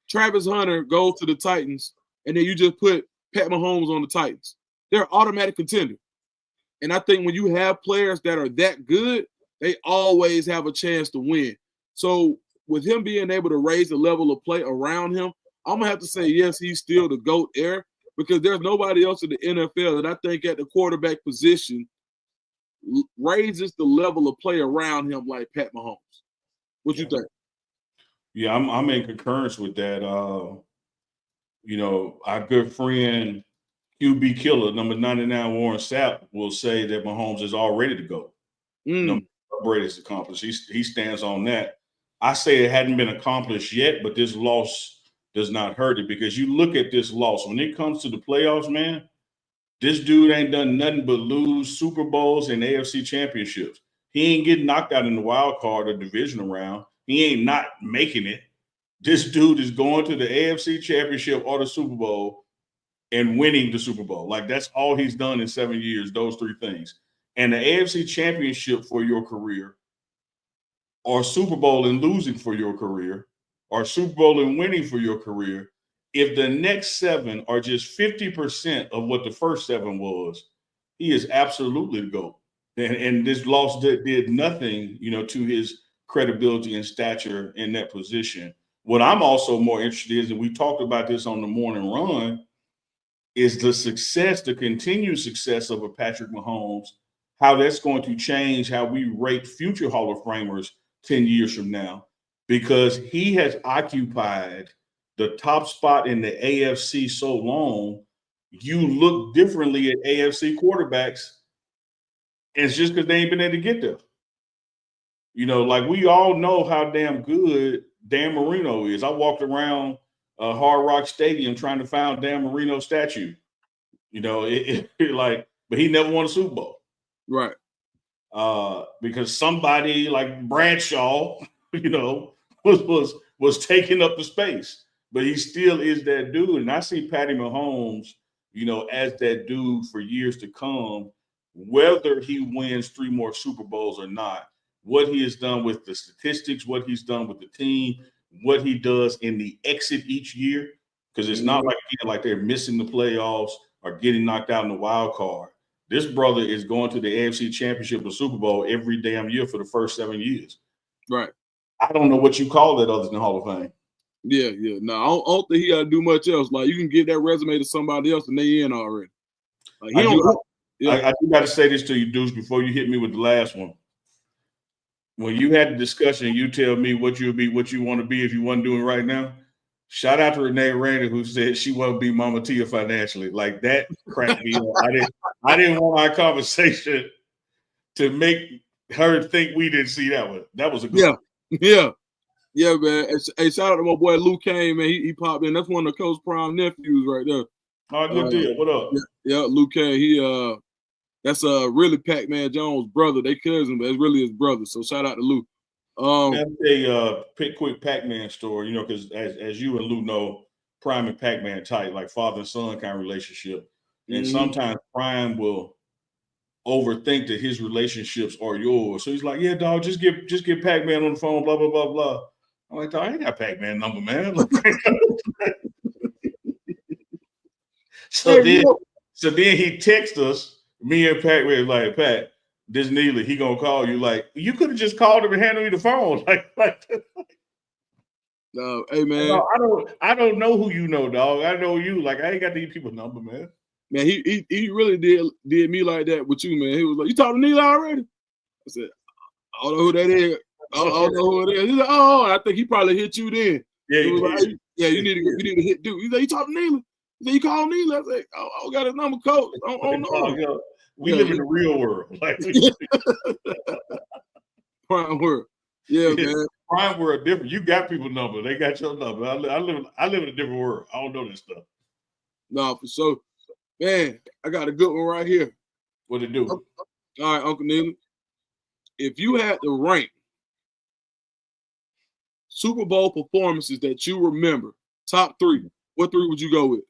D: Travis Hunter goes to the Titans, and then you just put Pat Mahomes on the Titans. They're automatic contender. And I think when you have players that are that good, they always have a chance to win. So with him being able to raise the level of play around him, I'm going to have to say, yes, he's still the GOAT heir because there's nobody else in the NFL that I think at the quarterback position raises the level of play around him like Pat Mahomes. What you think?
C: Yeah, I'm in concurrence with that. Our good friend QB Killer, number 99, Warren Sapp, will say that Mahomes is already the GOAT. No matter what Brady's accomplished. He stands on that. I say it hadn't been accomplished yet, but this loss does not hurt it because you look at this loss. When it comes to the playoffs, man, this dude ain't done nothing but lose Super Bowls and AFC championships. He ain't getting knocked out in the wild card or divisional round. He ain't not making it. This dude is going to the AFC championship or the Super Bowl and winning the Super Bowl. Like that's all he's done in 7 years, those three things. And the AFC championship for your career, or Super Bowl and losing for your career, or Super Bowl and winning for your career, if the next 7 are just 50% of what the first 7 was, he is absolutely the GOAT. And this loss did nothing, to his credibility and stature in that position. What I'm also more interested in, and we talked about this on the morning run, is the continued success of a Patrick Mahomes, how that's going to change how we rate future Hall of Famers 10 years from now, because he has occupied the top spot in the AFC so long, you look differently at AFC quarterbacks. And it's just because they ain't been able to get there. Like we all know how damn good Dan Marino is. I walked around Hard Rock Stadium trying to find Dan Marino's statue. But he never won a Super Bowl.
D: Right.
C: Because somebody like Bradshaw, was taking up the space. But he still is that dude. And I see Patty Mahomes, as that dude for years to come, whether he wins 3 more Super Bowls or not. What he has done with the statistics, what he's done with the team, what he does in the exit each year, because it's not like they're missing the playoffs or getting knocked out in the wild card. This brother is going to the AFC Championship or Super Bowl every damn year for the first 7 years.
D: Right.
C: I don't know what you call that other than Hall of Fame.
D: Yeah. No, I don't think he got to do much else. Like you can give that resume to somebody else and they in already. Like, I
C: do got to say this to you, Deuce, before you hit me with the last one. When you had the discussion, you tell me what you want to be if you wasn't doing right now. Shout out to Renee Rainer who said she won't be Mama Tia financially. Like that cracked me up. I didn't want our conversation to make her think we didn't see that one. That was a good one.
D: Yeah, man. Hey, shout out to my boy Lou Kane, man. He popped in. That's one of Coach Prime nephews right there.
C: Oh, good deal. What up?
D: Yeah, Lou Kane. That's really Pac-Man Jones' brother. They cousin, but it's really his brother. So shout out to Lou.
C: That's a quick Pac-Man story, because as you and Lou know, Prime and Pac-Man tight, like father and son kind of relationship. And sometimes Prime will overthink that his relationships are yours. So he's like, yeah, dog, just get Pac-Man on the phone, blah, blah, blah, blah. I'm like, dog, I ain't got Pac-Man number, man. So then he texts us, me and Pac-Man, like, Pat, this Neely, he gonna call you. Like, you could have just called him and handed me the phone.
D: No, hey man,
C: no, I don't know who you know, dog. I know you. Like, I ain't got these people's number, man.
D: Man, he really did me like that with you, man. He was like, "You talking to Neely already?" I said, "I don't know who that is. I don't know who it is." He's like, "Oh, I think he probably hit you then."
C: Yeah,
D: he was like, "Yeah, you need to hit dude." He's like, "You talking to Neely?" He said, "You call Neely?" I said, "I got his number, coach. I don't know."
C: We live in the real world, like
D: prime world. Yeah, man.
C: Prime world different. You got people's number. They got your number. I live in a different world. I don't know this stuff.
D: No, for sure. Man, I got a good one right here.
C: What it do?
D: All right, Uncle Neely. If you had to rank Super Bowl performances that you remember, top 3, what 3 would you go with?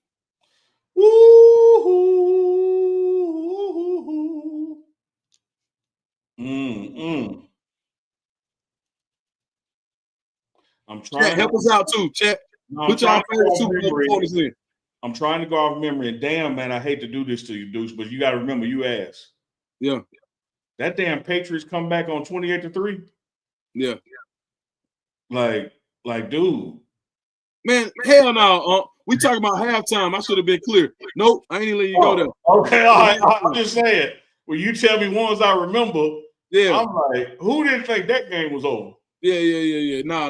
D: I'm trying. Chat, help us out too, chat. Put y'all favorite Super Bowl performances in.
C: I'm trying to go off memory, and damn, man, I hate to do this to you, Deuce, but you got to remember, you asked.
D: Yeah.
C: That damn Patriots come back on 28-3.
D: Yeah.
C: Like, dude.
D: Man, hell no. We talking about halftime. I should have been clear. Nope, I ain't even letting you go there.
C: Okay, all right. I'm just saying. When you tell me ones I remember,
D: yeah,
C: I'm like, who didn't think that game was over?
D: Yeah. No.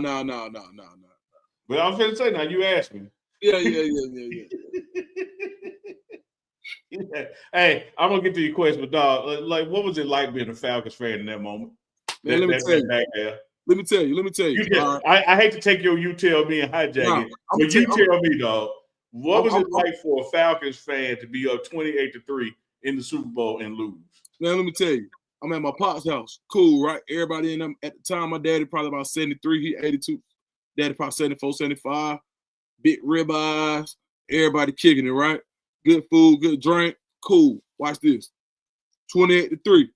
C: But I was going to say, now you asked me.
D: Yeah.
C: Yeah. Hey, I'm gonna get to your question, but dog, like, what was it like being a Falcons fan in that moment?
D: Man, let me tell you.
C: I hate to take your "you tell me" and hijack it, but you tell me, dog, what was it like for a Falcons fan to be up 28-3 in the Super Bowl and lose?
D: Man, let me tell you. I'm at my pop's house. Cool, right? Everybody in them at the time. My daddy probably about 73. He 82. Daddy probably 74, 75. Big ribeyes. Everybody kicking it, right? Good food, good drink. Cool. Watch this. 28-3.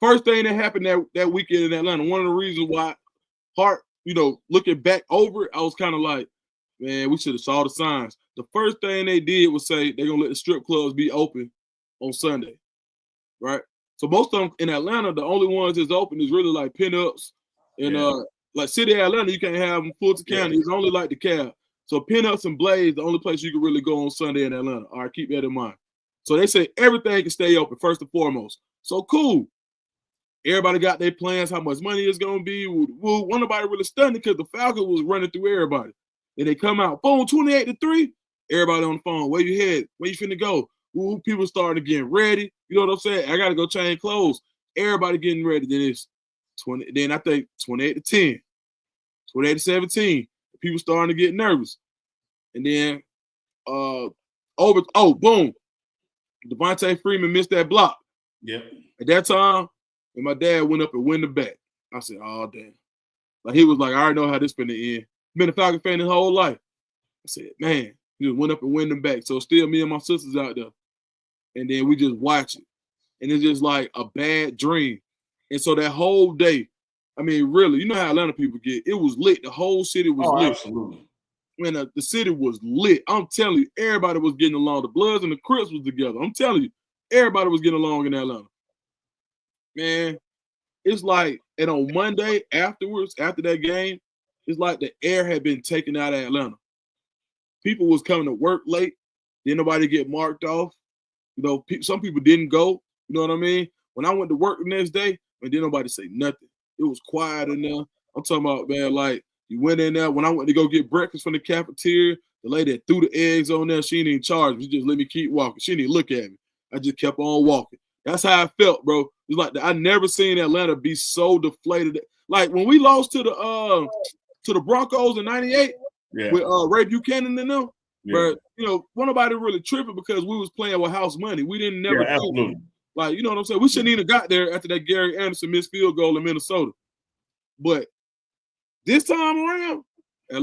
D: First thing that happened that weekend in Atlanta, one of the reasons why Hart, looking back over it, I was kind of like, man, we should have saw the signs. The first thing they did was say they're going to let the strip clubs be open on Sunday, right? So most of them in Atlanta, the only ones that's open is really like pinups and like City of Atlanta, you can't have them. Fulton County, it's only like the Cab. So pinups and Blaze, the only place you can really go on Sunday in Atlanta. All right, keep that in mind. So they say everything can stay open first and foremost. So cool. Everybody got their plans, how much money it's going to be. Well, nobody really stunned because the Falcons was running through everybody. Then they come out, boom, 28-3. Everybody on the phone, where you head? Where you finna go? Ooh, people starting to get ready. You know what I'm saying? I got to go change clothes. Everybody getting ready. Then it's 20. Then I think 28-10, 28-17. People starting to get nervous. And then boom. Devontae Freeman missed that block.
C: Yep.
D: At that time, and my dad went up and win the bet. I said, oh, damn. Like, he was like, I already know how this finna end. Been a Falcon fan his whole life. I said, man, he just went up and win them back. So still me and my sisters out there. And then we just watch it. And it's just like a bad dream. And so that whole day, I mean, really, you know how Atlanta people get. It was lit. The whole city was lit.
C: Absolutely.
D: Man, the city was lit. I'm telling you, everybody was getting along. The Bloods and the Crips was together. I'm telling you, everybody was getting along in Atlanta. Man, it's like, and on Monday afterwards, after that game, it's like the air had been taken out of Atlanta. People was coming to work late. Didn't nobody get marked off. Some people didn't go. You know what I mean? When I went to work the next day, man, didn't nobody say nothing. It was quiet in there. I'm talking about, man, like, you went in there. When I went to go get breakfast from the cafeteria, the lady that threw the eggs on there, she didn't even charge me. She just let me keep walking. She didn't even look at me. I just kept on walking. That's how I felt, bro. It's like I never seen Atlanta be so deflated. Like when we lost to the Broncos in '98 with Ray Buchanan and them, but nobody really tripping because we was playing with house money. We didn't never
C: absolutely.
D: Like, you know what I'm saying? We shouldn't even got there after that Gary Anderson missed field goal in Minnesota. But this time around,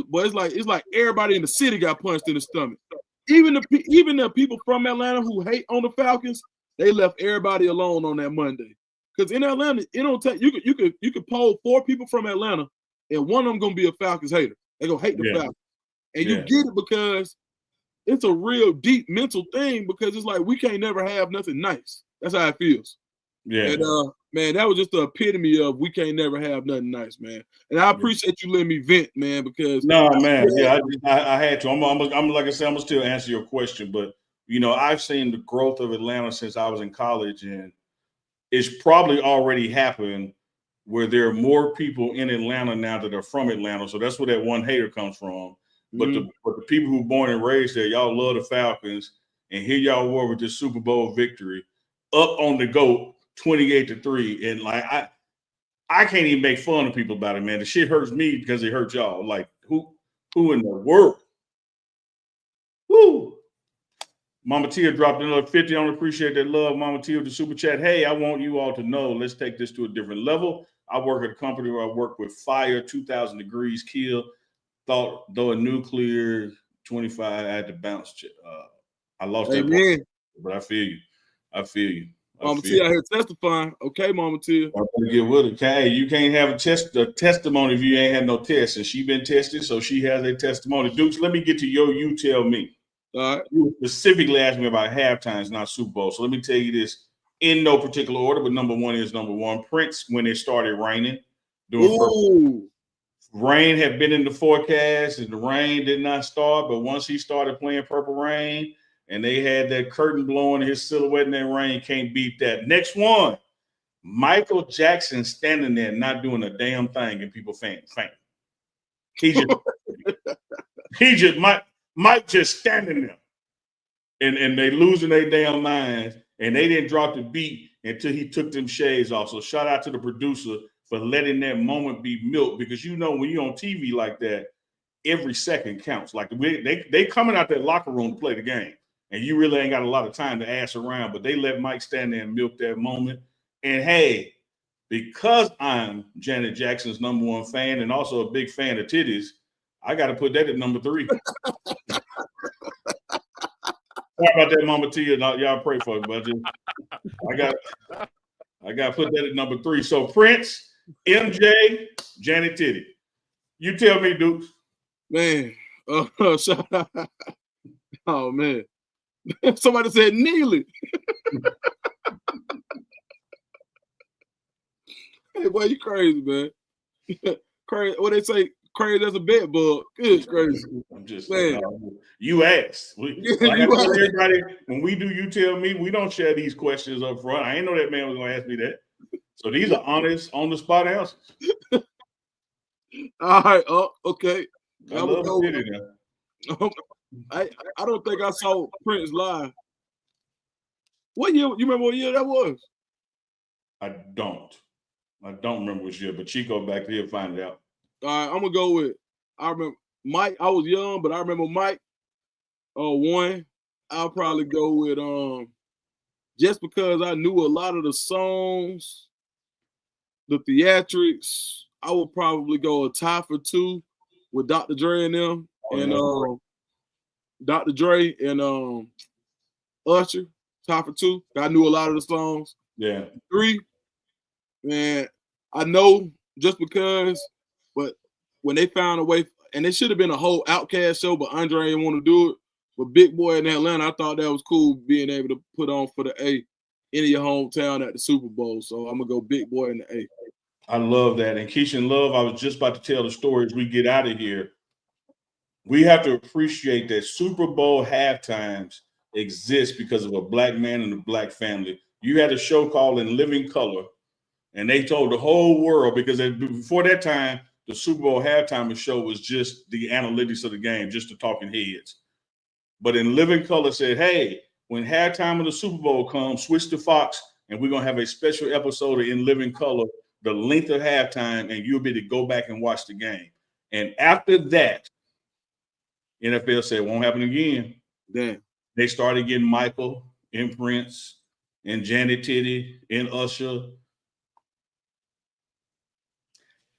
D: but it's like everybody in the city got punched in the stomach. Even the people from Atlanta who hate on the Falcons, They left everybody alone on that Monday. Because in Atlanta, it don't take you could poll 4 people from Atlanta, and one of them gonna be a Falcons hater. They're gonna hate the Falcons. And you get it because it's a real deep mental thing, because it's like we can't never have nothing nice. That's how it feels.
C: Yeah.
D: And man, that was just the epitome of we can't never have nothing nice, man. And I appreciate you letting me vent, man, because
C: no, man, I had to. I'm like I said, I'm gonna still answer your question, but you know, I've seen the growth of Atlanta since I was in college, and it's probably already happened where there are more people in Atlanta now that are from Atlanta. So that's where that one hater comes from. But the people who born and raised there, y'all love the Falcons, and here y'all were with this Super Bowl victory, up on the GOAT, 28-3, and like I can't even make fun of people about it, man. The shit hurts me because it hurts y'all. Like who in the world? Woo! Mama Tia dropped another 50. I don't appreciate that love, Mama Tia, with the super chat. Hey, I want you all to know, let's take this to a different level. I work at a company where I work with fire, 2,000 degrees, kill. Thought though a nuclear 25, I had to bounce. I lost that point, but I feel you.
D: Mama Tia out here testifying. Okay, Mama Tia.
C: Get with it. Okay, you can't have a testimony if you ain't had no test. And she been tested, so she has a testimony. Dukes, let me get to you tell me.
D: All right.
C: You specifically asked me about halftimes, not Super Bowl. So let me tell you this in no particular order, but number one. Prince, when it started raining, Rain had been in the forecast, and the rain did not start. But once he started playing Purple Rain, and they had that curtain blowing, his silhouette in that rain, can't beat that. Next one, Michael Jackson standing there not doing a damn thing, and people faint. Mike just standing there, and they losing their damn minds, and they didn't drop the beat until he took them shades off. So shout out to the producer for letting that moment be milked, because you know when you're on TV like that, every second counts. Like they coming out that locker room to play the game, and you really ain't got a lot of time to ass around, but they let Mike stand there and milk that moment. And hey, because I'm Janet Jackson's #1 fan and also a big fan of titties, I got to put that at number 3. Sorry about that, Mama Tia. Y'all pray for me, but I got to put that at number 3. So Prince, MJ, Janet Titty. You tell me, Dukes.
D: Man, shout out. Oh man, somebody said Neely. Hey, boy, you crazy, man. Crazy. What they say? Crazy as a bed bug. It's crazy.
C: I'm just saying. You asked. Like I tell everybody, when we do You Tell Me, we don't share these questions up front. I ain't know that man was going to ask me that. So these are honest, on-the-spot answers.
D: All right. Oh, okay.
C: I love Titty now.
D: I don't think I saw Prince live. What year? You remember what year that was?
C: I don't remember which year, but Chico back there will find it out.
D: All right, I'm gonna go with. I remember Mike. I was young, but I remember Mike. One. I'll probably go with just because I knew a lot of the songs, the theatrics. I would probably go a tie for 2 with Dr. Dre and them, Dr. Dre and Usher. Tie for 2. I knew a lot of the songs.
C: Yeah.
D: 3. Man, I know just because, but when they found a way, and it should have been a whole Outkast show, but Andre didn't want to do it. But Big Boy in Atlanta, I thought that was cool being able to put on for the A in your hometown at the Super Bowl. So I'm gonna go Big Boy in the A.
C: I love that. And Keisha Love, I was just about to tell the story as we get out of here. We have to appreciate that Super Bowl halftimes exist because of a black man and a black family. You had a show called In Living Color, and they told the whole world, because before that time, the Super Bowl halftime show was just the analytics of the game, just the talking heads. But In Living Color said, hey, when halftime of the Super Bowl comes, switch to Fox, and we're going to have a special episode of In Living Color, the length of halftime, and you'll be able to go back and watch the game. And after that, NFL said, it won't happen again.
D: Damn.
C: They started getting Michael and Prince and Janet Titty and Usher.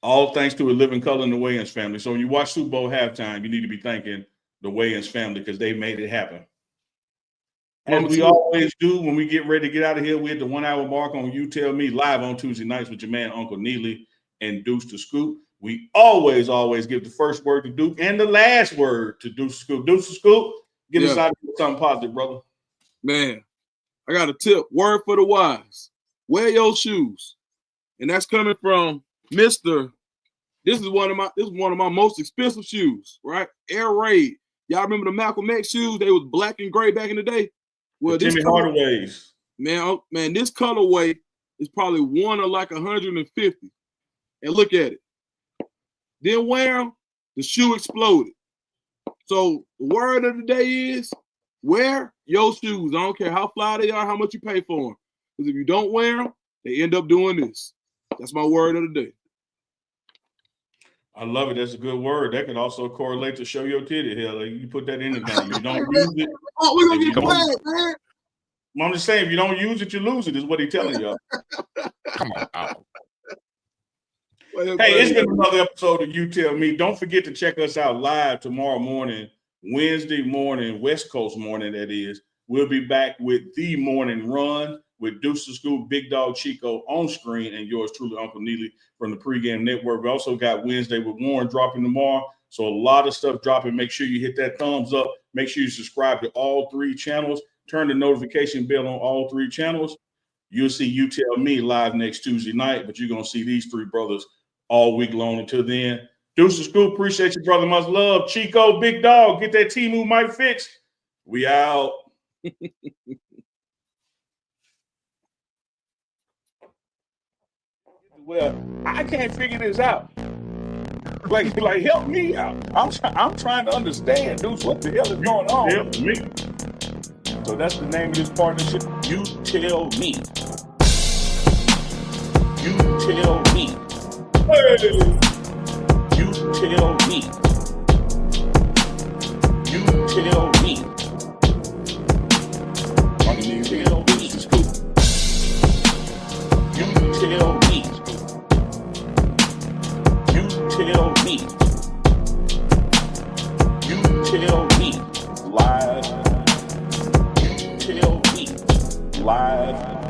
C: All thanks to A Living Color and the Wayans family. So when you watch Super Bowl halftime, you need to be thanking the Wayans family because they made it happen. As we always do when we get ready to get out of here, we're at the 1 hour mark on You Tell Me live on Tuesday nights with your man Uncle Neely and Deuce the Scoop. We always give the first word to Duke and the last word to Deuce the Scoop. Deuce the Scoop, get us out with something positive, brother.
D: Man, I got a tip. Word for the wise. Wear your shoes. And that's coming from Mr. This is one of my most expensive shoes, right? Air Raid. Y'all remember the Malcolm X shoes? They was black and gray back in the day. Well,
C: this Jimmy Hardaway's.
D: Man, this colorway is probably one of like 150. And look at it. Then wear them, the shoe exploded. So the word of the day is wear your shoes. I don't care how fly they are, how much you pay for them. Because if you don't wear them, they end up doing this. That's my word of the day.
C: I love it. That's a good word. That can also correlate to show your titty. Hell, like you put that in the game. You don't use it.
D: Oh, we're gonna get flagged, man.
C: I'm just saying, if you don't use it, you lose it, is what he's telling y'all.
B: Come on.
C: Hey, it's been another episode of You Tell Me. Don't forget to check us out live tomorrow morning, Wednesday morning, West Coast morning, that is. We'll be back with The Morning Run with Deuce the Scoop, Big Dog Chico on screen, and yours truly, Uncle Neely from the Pregame Network. We also got Wednesday with Warren dropping tomorrow. So a lot of stuff dropping. Make sure you hit that thumbs up. Make sure you subscribe to all 3 channels. Turn the notification bell on all 3 channels. You'll see You Tell Me live next Tuesday night, but you're going to see these 3 brothers all week long. Until then, Deuce the Scoop, appreciate you, brother. Much love. Chico, Big Dog, get that Temu mic fixed. We out.
A: Well, I can't figure this out. Like help me out. I'm trying to understand, dude. What the hell is going on?
C: Help me.
A: So that's the name of this partnership. You tell me. You tell me.
C: Hey.
A: You tell me. You tell me. You tell me. You tell me. You tell me. You tell me. Live. You tell me. Live.